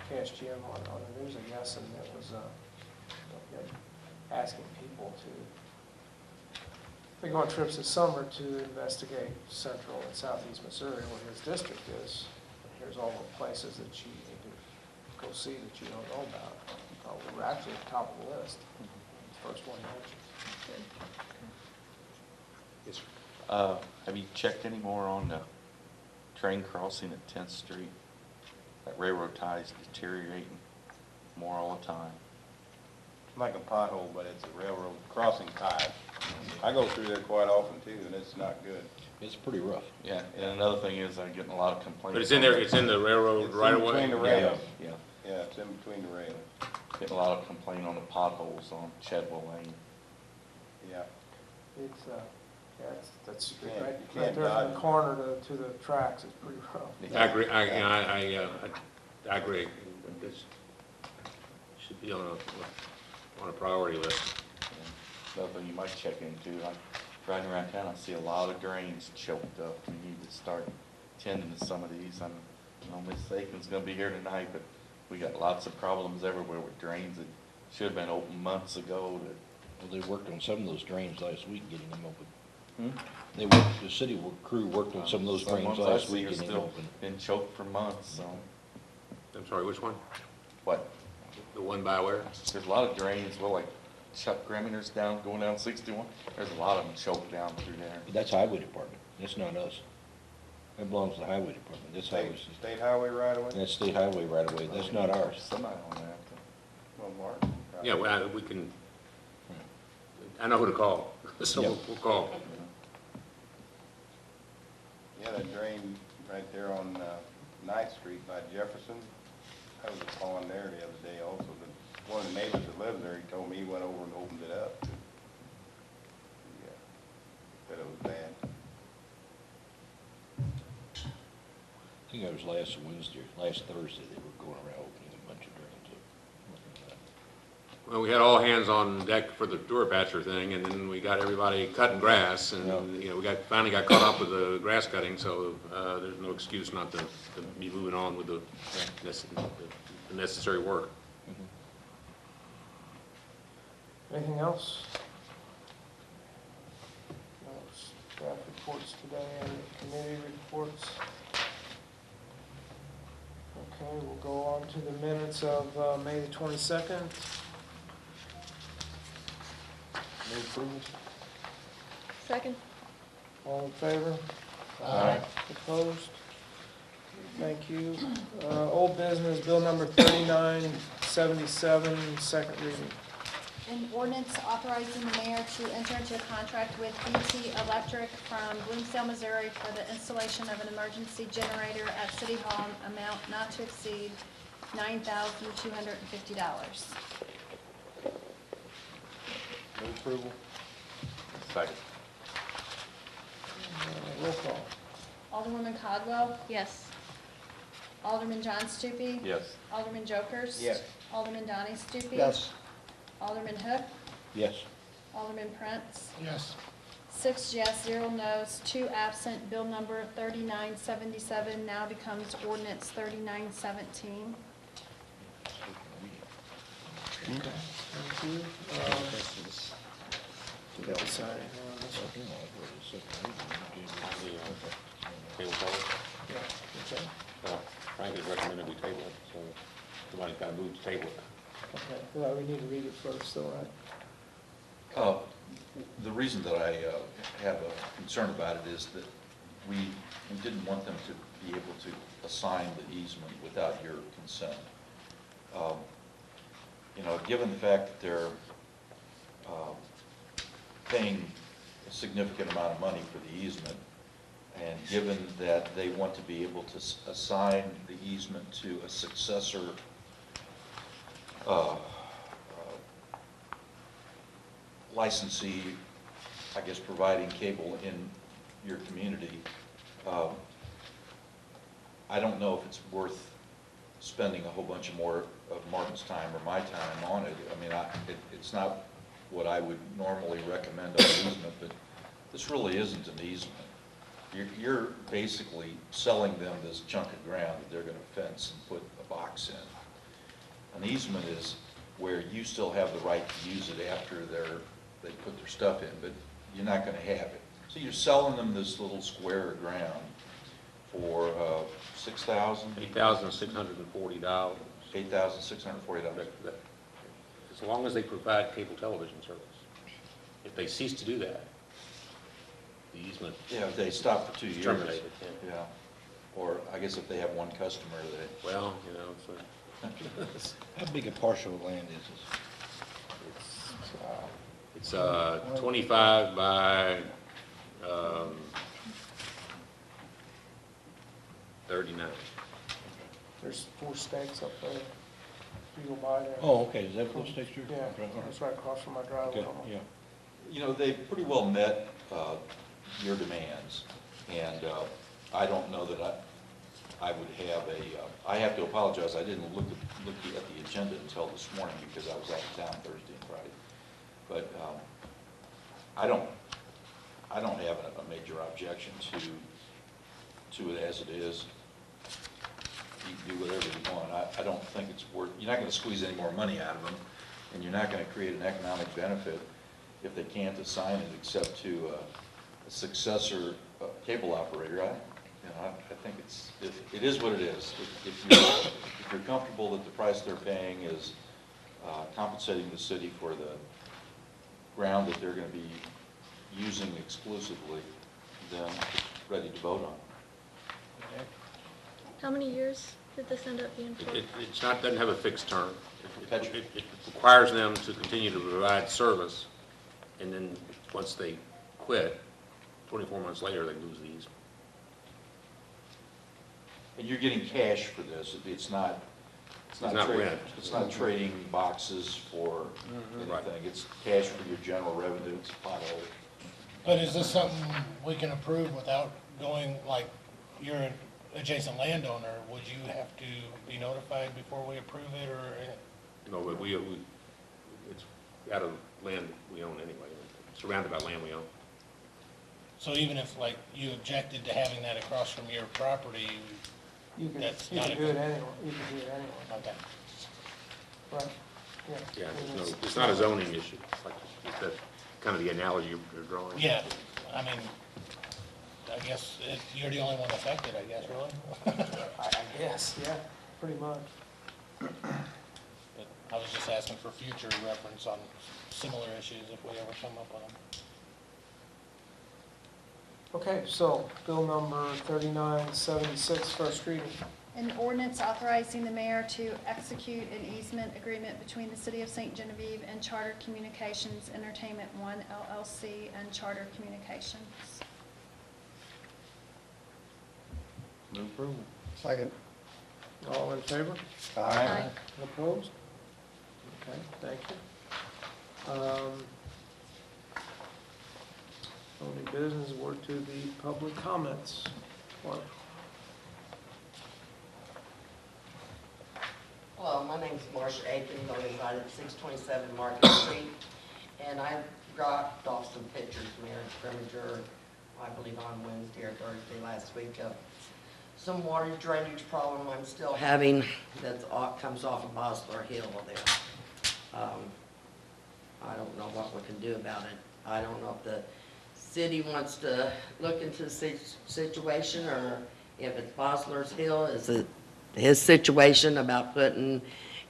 KSGM on the news, I guess, and it was asking people to, they go on trips this summer to investigate central and southeast Missouri where his district is. And here's all the places that you need to go see that you don't know about. We're actually at the top of the list. First one mentioned. Yes, sir. Have you checked any more on the train crossing at 10th Street? That railroad tie is deteriorating more all the time. Like a pothole, but it's a railroad crossing tie. I go through there quite often too, and it's not good. It's pretty rough. Yeah, and another thing is I'm getting a lot of complaints. But it's in there, it's in the railroad right away? It's in between the rails. Yeah, Yeah, it's in between the rails. getting a lot of complaint on the potholes on Chadwell Lane. Yeah. It's, Yeah, that's You can't- right, you right can't there from the dodge. corner to the tracks, it's pretty rough. I agree, I agree. This should be on a priority list. Another thing you might check into, like riding around town, I see a lot of drains choked up. We need to start tending to some of these. I know Miss Aiken's gonna be here tonight, but we got lots of problems everywhere with drains that should have been open months ago. Well, they worked on some of those drains last week, getting them open. Hmm? The city crew worked on some of those drains ones I last see week, are getting them still open. been choked for months, so. I'm sorry, which one? What? The one by where? There's a lot of drains, well, like Chuck Greminer's down, going down 61. There's a lot of them choked down through there. But that's highway department, that's not us. That belongs to the highway department, that's highway. State highway right away? That's state highway right away, that's not ours. Somebody on that. Well, Mark. Yeah, we can, I know who to call, so Yeah. we'll call. Yeah, that drain right there on 9th Street by Jefferson, I was on there the other day also. One of the neighbors that lives there, he told me he went over and opened it up. Yeah, said it was bad. I think that was last Thursday, they were going around opening a bunch of drains up. Well, we had all hands on deck for the tour patcher thing, and then we got everybody cutting grass, and, you know, we finally got caught up with the grass cutting, so, there's no excuse not to be moving on with the necessary work. Anything else? No staff reports today, and committee reports. Okay, we'll go on to the minutes of May the 22nd. Move approval. Second? All in favor? Aye. Opposed? Thank you. Old business, bill number 3977, second reading. An ordinance authorizing the mayor to enter into a contract with BT Electric from Bloomsdale, Missouri for the installation of an emergency generator at City Hall, amount not to exceed $9,250. Move approval. Second. Roll call. Alderwoman Codwell? Yes. Alderman John Stupi? Yes. Alderman Jokers? Yes. Alderman Donnie Stupi? Yes. Alderman Hook? Yes. Alderman Prince? Yes. 6 yes, 0 no's, 2 absent. Bill number 3977 now becomes ordinance 3917. Thank you. Sorry. Table forward? Yeah, okay. Frank has recommended we table it, so somebody's got to move to table it. Okay, well, we need to read it first, though, right? The reason that I have a concern about it is that we didn't want them to be able to assign the easement without your consent. You know, given the fact that they're paying a significant amount of money for the easement, and given that they want to be able to assign the easement to a successor licensee, I guess, providing cable in your community, I don't know if it's worth spending a whole bunch of more of Martin's time or my time on it. I mean, it's not what I would normally recommend on an easement, but this really isn't an easement. You're basically selling them this chunk of ground that they're going to fence and put a box in. An easement is where you still have the right to use it after they put their stuff in, but you're not going to have it. So you're selling them this little square of ground for $6,000? $8,640. $8,640. As long as they provide cable television service. If they cease to do that, the easement Yeah, if they stop for 2 is years. terminated. Yeah. Or I guess if they have one customer, they. Well, you know, so How big a parcel of land is this? it's 25 by 39. There's 4 stakes up there. If you go by there. Oh, okay, is that those textures? Yeah, it's right across from my driveway. Okay, yeah. You know, they pretty well met your demands. And I don't know that I would have I have to apologize, I didn't look at the agenda until this morning because I was out of town Thursday and Friday. But I don't have a major objection to it as it is. You can do whatever you want. I don't think it's worth, you're not going to squeeze any more money out of them, and you're not going to create an economic benefit if they can't assign it except to a successor cable operator. I think it is what it is. If you're comfortable that the price they're paying is compensating the city for the ground that they're going to be using exclusively, then ready to vote on it. How many years did this end up being for? It's not, doesn't have a fixed term. It requires them to continue to provide service, and then once they quit, 24 months later, they lose the easement. And you're getting cash for this. It's not not trading, rent. it's not trading boxes for anything. It's cash for your general revenue. It's a pothole. But is this something we can approve without going, like, you're an adjacent landowner, would you have to be notified before we approve it, or? No, but it's out of land we own anyway, surrounded by land we own. So even if, like, you objected to having that across from your property, You can, that's you not can do it anyway, you can do it anyway, okay. right? Yeah, it's not a zoning issue. It's like, that's kind of the analogy you're drawing. Yeah, I mean, I guess you're the only one affected, I guess, really? I guess, yeah, pretty much. But I was just asking for future reference on similar issues if we ever come up with them. Okay, so bill number 3976, first reading. An ordinance authorizing the mayor to execute an easement agreement between the City of St. Genevieve and Charter Communications Entertainment One LLC and Charter Communications. Move approval. Second. All in favor? Aye. Opposed? Okay, thank you. Only business, word to the public comments. One. Hello, my name's Marcia Akins. I reside at 627 Market Street, and I dropped off some pictures, Mayor Grimminger, I believe on Wednesday or Thursday last week, of some water drainage problem I'm still having that comes off of Bosler Hill there. I don't know what we can do about it. I don't know if the city wants to look into the situation, or if it's Bosler's Hill, is it his situation about putting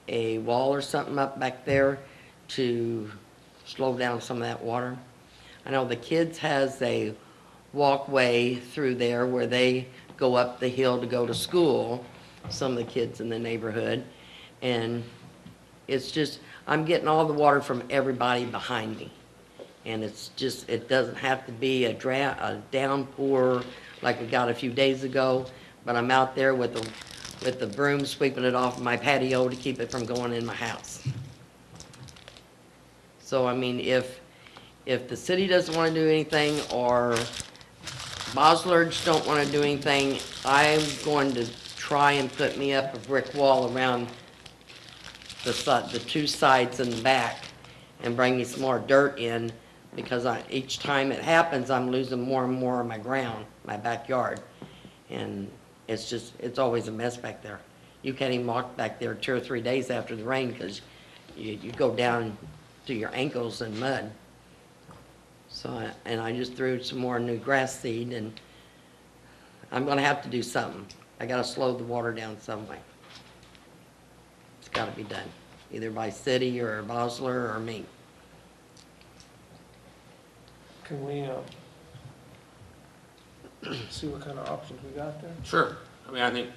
a wall or something up back there to slow down some of that water. I know the kids has a walkway through there where they go up the hill to go to school, some of the kids in the neighborhood, and it's just, I'm getting all the water from everybody behind me. And it's just, it doesn't have to be a downpour like we got a few days ago, but I'm out there with the broom sweeping it off my patio to keep it from going in my house. So, I mean, if the city doesn't want to do anything, or Bosler's don't want to do anything, I'm going to try and put me up a brick wall around the two sides and the back and bring me some more dirt in, because each time it happens, I'm losing more and more of my ground, my backyard. And it's just, it's always a mess back there. You can't even walk back there 2 or 3 days after the rain, because you go down to your ankles in mud. So, and I just threw some more new grass seed, and I'm gonna have to do something. I gotta slow the water down some way. It's gotta be done, either by city or Bosler or me. Can we see what kind of options we got there? Sure. I mean, I think,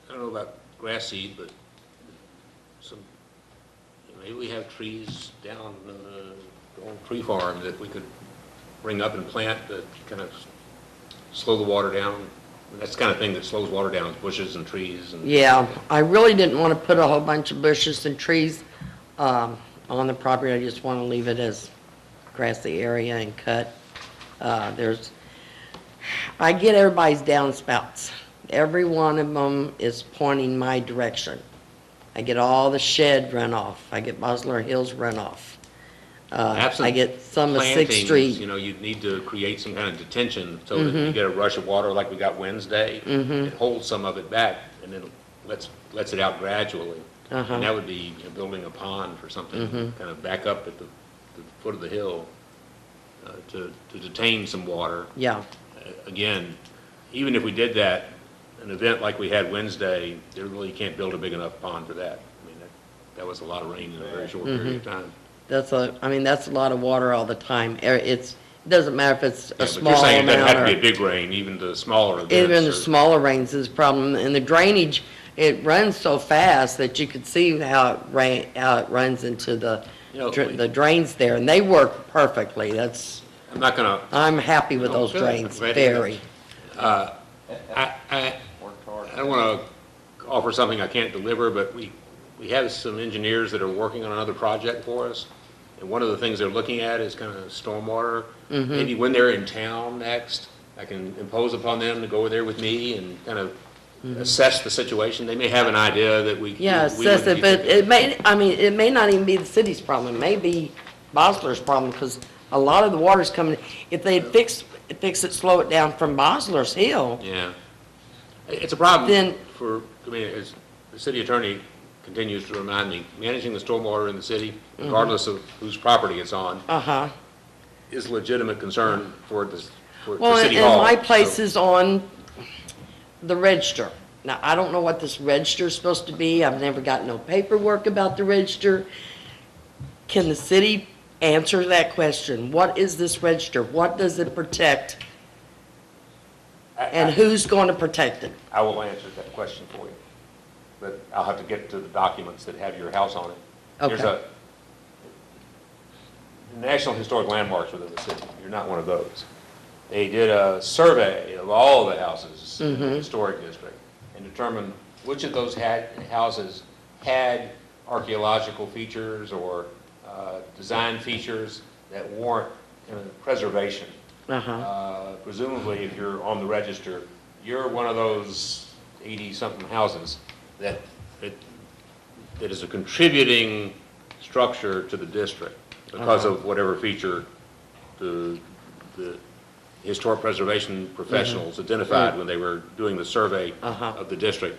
I don't know about grass seed, but maybe we have trees down the old tree farm that we could bring up and plant that kind of slow the water down. That's the kind of thing that slows water down, bushes and trees. And yeah, I really didn't want to put a whole bunch of bushes and trees on the property. I just want to leave it as grassy area and cut. I get everybody's downspouts. Every one of them is pointing my direction. I get all the shed runoff. I get Bosler Hills runoff. I get some of Sixth Plantings, Street. you know, you need to create some kind of detention so that you get a rush of water like we got Wednesday. It holds some of it back and then lets it out gradually. And that would be building a pond or something, kind of back up at the foot of the hill to detain some water. Yeah. Again, even if we did that, an event like we had Wednesday, there really can't build a big enough pond for that. I mean, that was a lot of rain in a very short period of time. That's a lot of water all the time. It doesn't matter if it's a small But you're saying it amount doesn't have to or, be a big rain, even the smaller events. even the smaller rains is a problem. And the drainage, it runs so fast that you could see how it runs into the drains there, and they work perfectly. I'm happy with those drains, very. I don't want to offer something I can't deliver, but we have some engineers that are working on another project for us. And one of the things they're looking at is kind of stormwater. Maybe when they're in town next, I can impose upon them to go over there with me and kind of assess the situation. They may have an idea that we. Yeah, assess it, but it may not even be the city's problem. It may be Bosler's problem, because a lot of the water's coming, if they fix it, slow it down from Bosler's Hill. Yeah. It's a problem Then- as the city attorney continues to remind me, managing the stormwater in the city, regardless of whose property it's on, is a legitimate concern for City Hall. My place is on the register. Now, I don't know what this register is supposed to be. I've never got no paperwork about the register. Can the city answer that question? What is this register? What does it protect? And who's going to protect it? I will answer that question for you, but I'll have to get to the documents that have your house on it. Okay. There's National Historic Landmarks within the city. You're not one of those. They did a survey of all the houses in the historic district and determined which of those houses had archaeological features or design features that warrant preservation. Presumably, if you're on the register, you're one of those 80-something houses that is a contributing structure to the district because of whatever feature the historic preservation professionals identified when they were doing the survey of the district.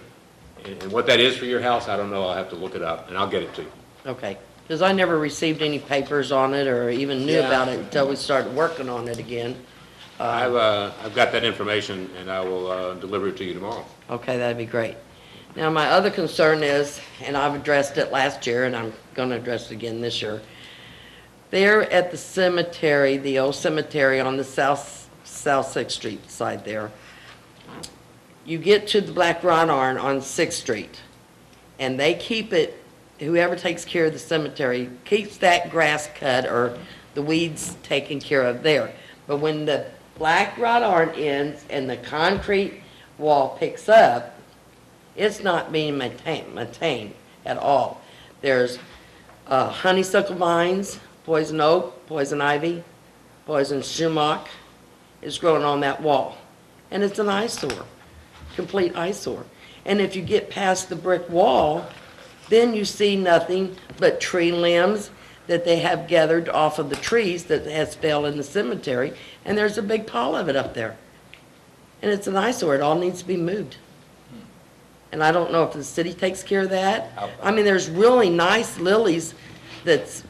And what that is for your house, I don't know. I'll have to look it up, and I'll get it to you. Okay, because I never received any papers on it or even knew about it until we started working on it again. I've got that information, and I will deliver it to you tomorrow. Okay, that'd be great. Now, my other concern is, and I've addressed it last year, and I'm going to address it again this year. There at the cemetery, the old cemetery on the South 6th Street side there, you get to the Black Wrought Iron on 6th Street, and they keep it, whoever takes care of the cemetery keeps that grass cut or the weeds taken care of there. But when the Black Wrought Iron ends and the concrete wall picks up, it's not being maintained at all. There's honeysuckle vines, poison oak, poison ivy, poison sumac is growing on that wall. And it's an eyesore, complete eyesore. And if you get past the brick wall, then you see nothing but tree limbs that they have gathered off of the trees that has fell in the cemetery, and there's a big pile of it up there. And it's an eyesore. It all needs to be moved. And I don't know if the city takes care of that. I mean, there's really nice lilies that's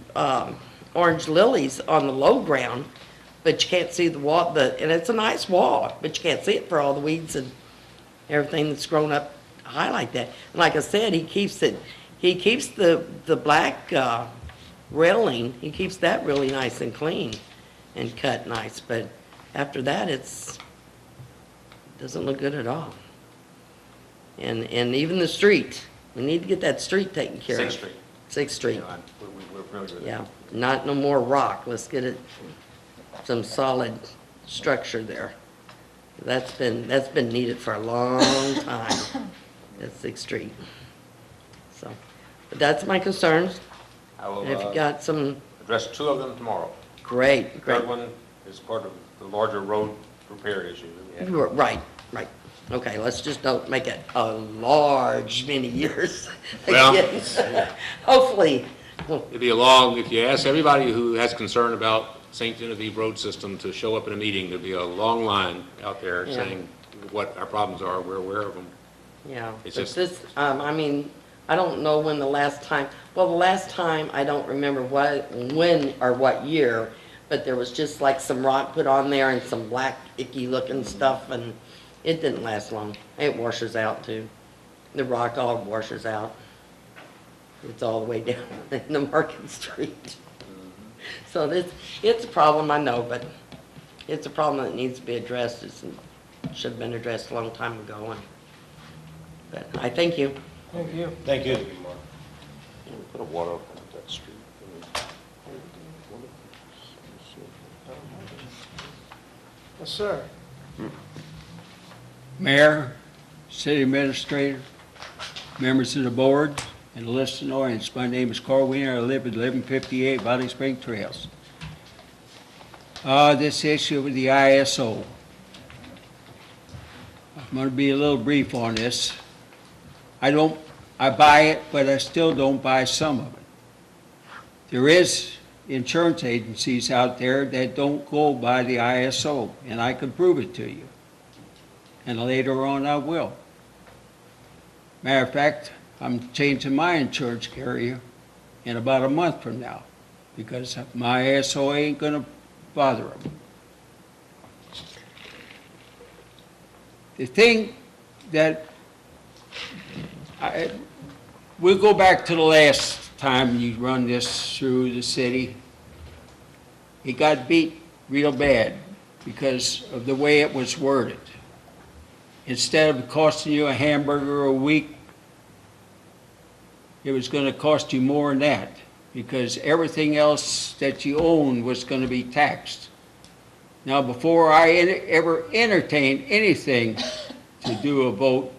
orange lilies on the low ground, but you can't see the wall, and it's a nice wall, but you can't see it for all the weeds and everything that's grown up high like that. And like I said, he keeps the black railing, he keeps that really nice and clean and cut nice, but after that, doesn't look good at all. And even the street, we need to get that street taken care of. 6th Street. 6th Street. You know, we're familiar with Yeah, not no more rock. Let's get it, some solid structure there. That's been needed for a long time, at 6th Street. So, but that's my concerns. I will And if you got some, address 2 of them tomorrow. Great, great. Third one is part of the larger road repair issue that we have. Right, right. Okay, let's just don't make it a large many years. Well, again. Hopefully. It'd be a long, if you ask everybody who has concern about St. Genevieve road system to show up in a meeting, there'd be a long line out there Yeah. saying what our problems are, we're aware of them. Yeah, It's but just- this, I mean, I don't know when the last time, well, the last time, I don't remember when or what year, but there was just like some rock put on there and some black icky looking stuff, and it didn't last long. It washes out too. The rock all washes out. It's all the way down in the Market Street. So it's a problem, I know, but it's a problem that needs to be addressed. It should have been addressed a long time ago, but I thank you. Thank you. Thank you. Put a water up on that street. Yes, sir. Mayor, City Administrator, members of the board, and the listening audience. My name is Carl Wiener. I live at 1158 Valley Spring Trails. This issue with the ISO. I'm going to be a little brief on this. I buy it, but I still don't buy some of it. There is insurance agencies out there that don't go by the ISO, and I can prove it to you. And later on I will. Matter of fact, I'm changing my insurance carrier in about a month from now because my ISO ain't gonna bother them. The thing that we'll go back to the last time you run this through the city. It got beat real bad because of the way it was worded. Instead of costing you a hamburger a week, it was going to cost you more than that because everything else that you own was going to be taxed. Now, before I ever entertain anything to do a vote,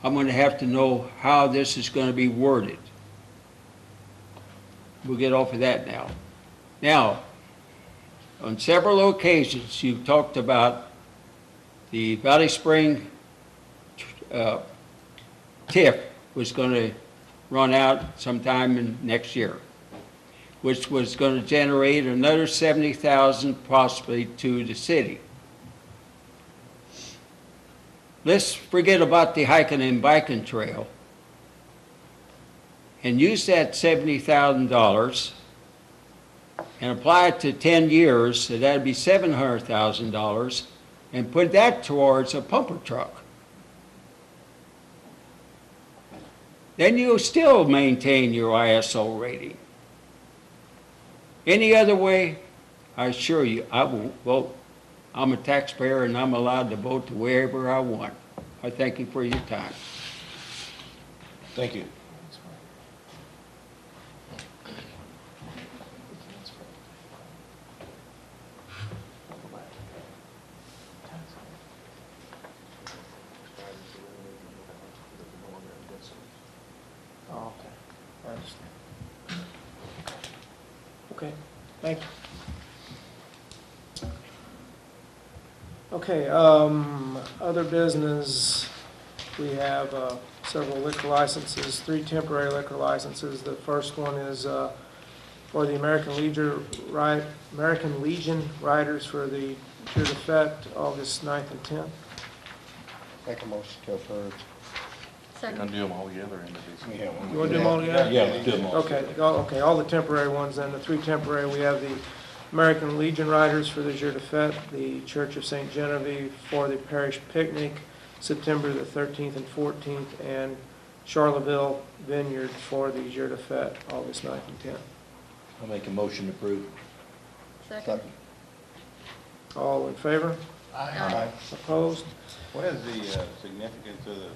I'm going to have to know how this is going to be worded. We'll get off of that now. Now, on several occasions, you've talked about the Valley Spring TIF was going to run out sometime in next year, which was going to generate another $70,000 possibly to the city. Let's forget about the hiking and biking trail and use that $70,000 and apply it to 10 years, so that'd be $700,000, and put that towards a pumper truck. Then you'll still maintain your ISO rating. Any other way, I assure you, I won't vote. I'm a taxpayer and I'm allowed to vote to wherever I want. I thank you for your time. Thank you. Oh, okay. I understand. Okay, thank you. Okay, other business, we have several liquor licenses, 3 temporary liquor licenses. The first one is for the American Legion Riders for the Tour de Fête, August 9th and 10th. Make a motion to approve. Gonna do them all together into these. You want to do them all together? Yeah, let's do them all. Okay, all the temporary ones then. The 3 temporary, we have the American Legion Riders for the Jour de Fête, the Church of St. Genevieve for the Parish Picnic, September the 13th and 14th, and Charleville Vineyard for the Jour de Fête, August 9th and 10th. I'll make a motion to approve. Second. All in favor? Aye. Opposed? What is the significance of the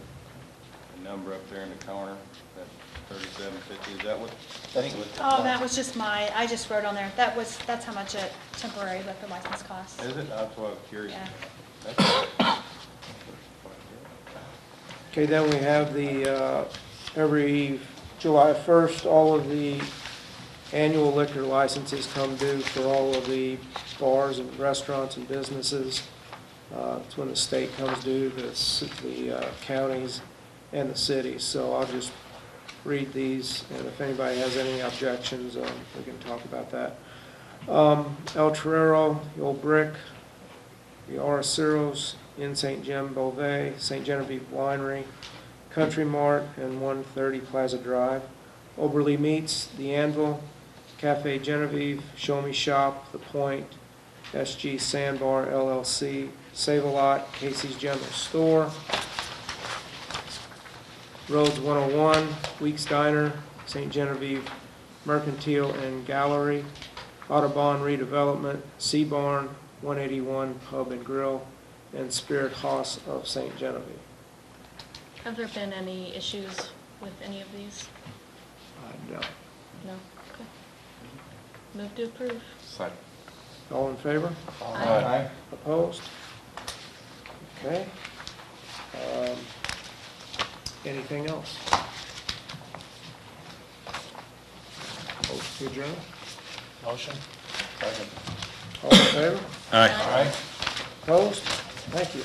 number up there in the corner, that 3750, is that what? Oh, that was just I just wrote on there. That's how much a temporary liquor license costs. Is it? That's what I was curious. Yeah. Okay, then we have the, every July 1st, all of the annual liquor licenses come due for all of the bars and restaurants and businesses. It's when the state comes due, the counties and the cities. So I'll just read these, and if anybody has any objections, we can talk about that. El Torero, the Old Brick, the Araceros, in St. Jim Beauvais, St. Genevieve Winery, Country Mart, and 130 Plaza Drive. Oberly Meats, The Anvil, Cafe Genevieve, Show Me Shop, The Point, SG Sandbar LLC, Save-A-Lot, Casey's General Store, Roads 101, Weeks Diner, St. Genevieve Mercantile and Gallery, Audubon Redevelopment, Sea Barn, 181 Pub and Grill, and Spirit House of St. Genevieve. Have there been any issues with any of these? No. No? Okay. Move to approve. Second. All in favor? Aye. Opposed? Okay. Anything else? Motion to adjourn? Motion? Second. All in favor? Aye. Opposed? Thank you.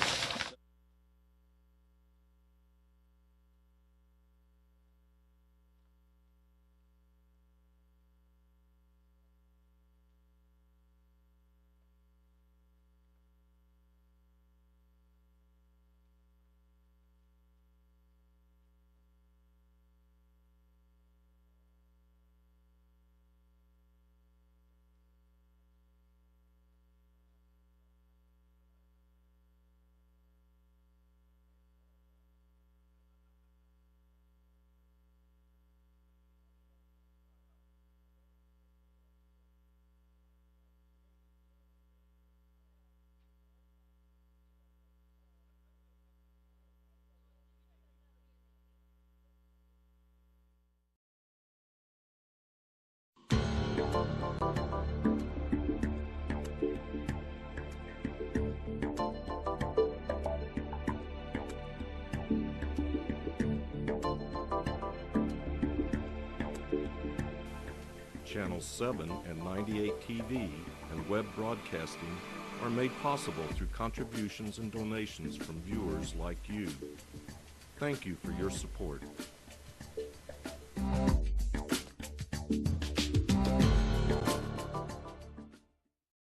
Channels 7 and 98 TV and web broadcasting are made possible through contributions and donations from viewers like you. Thank you for your support.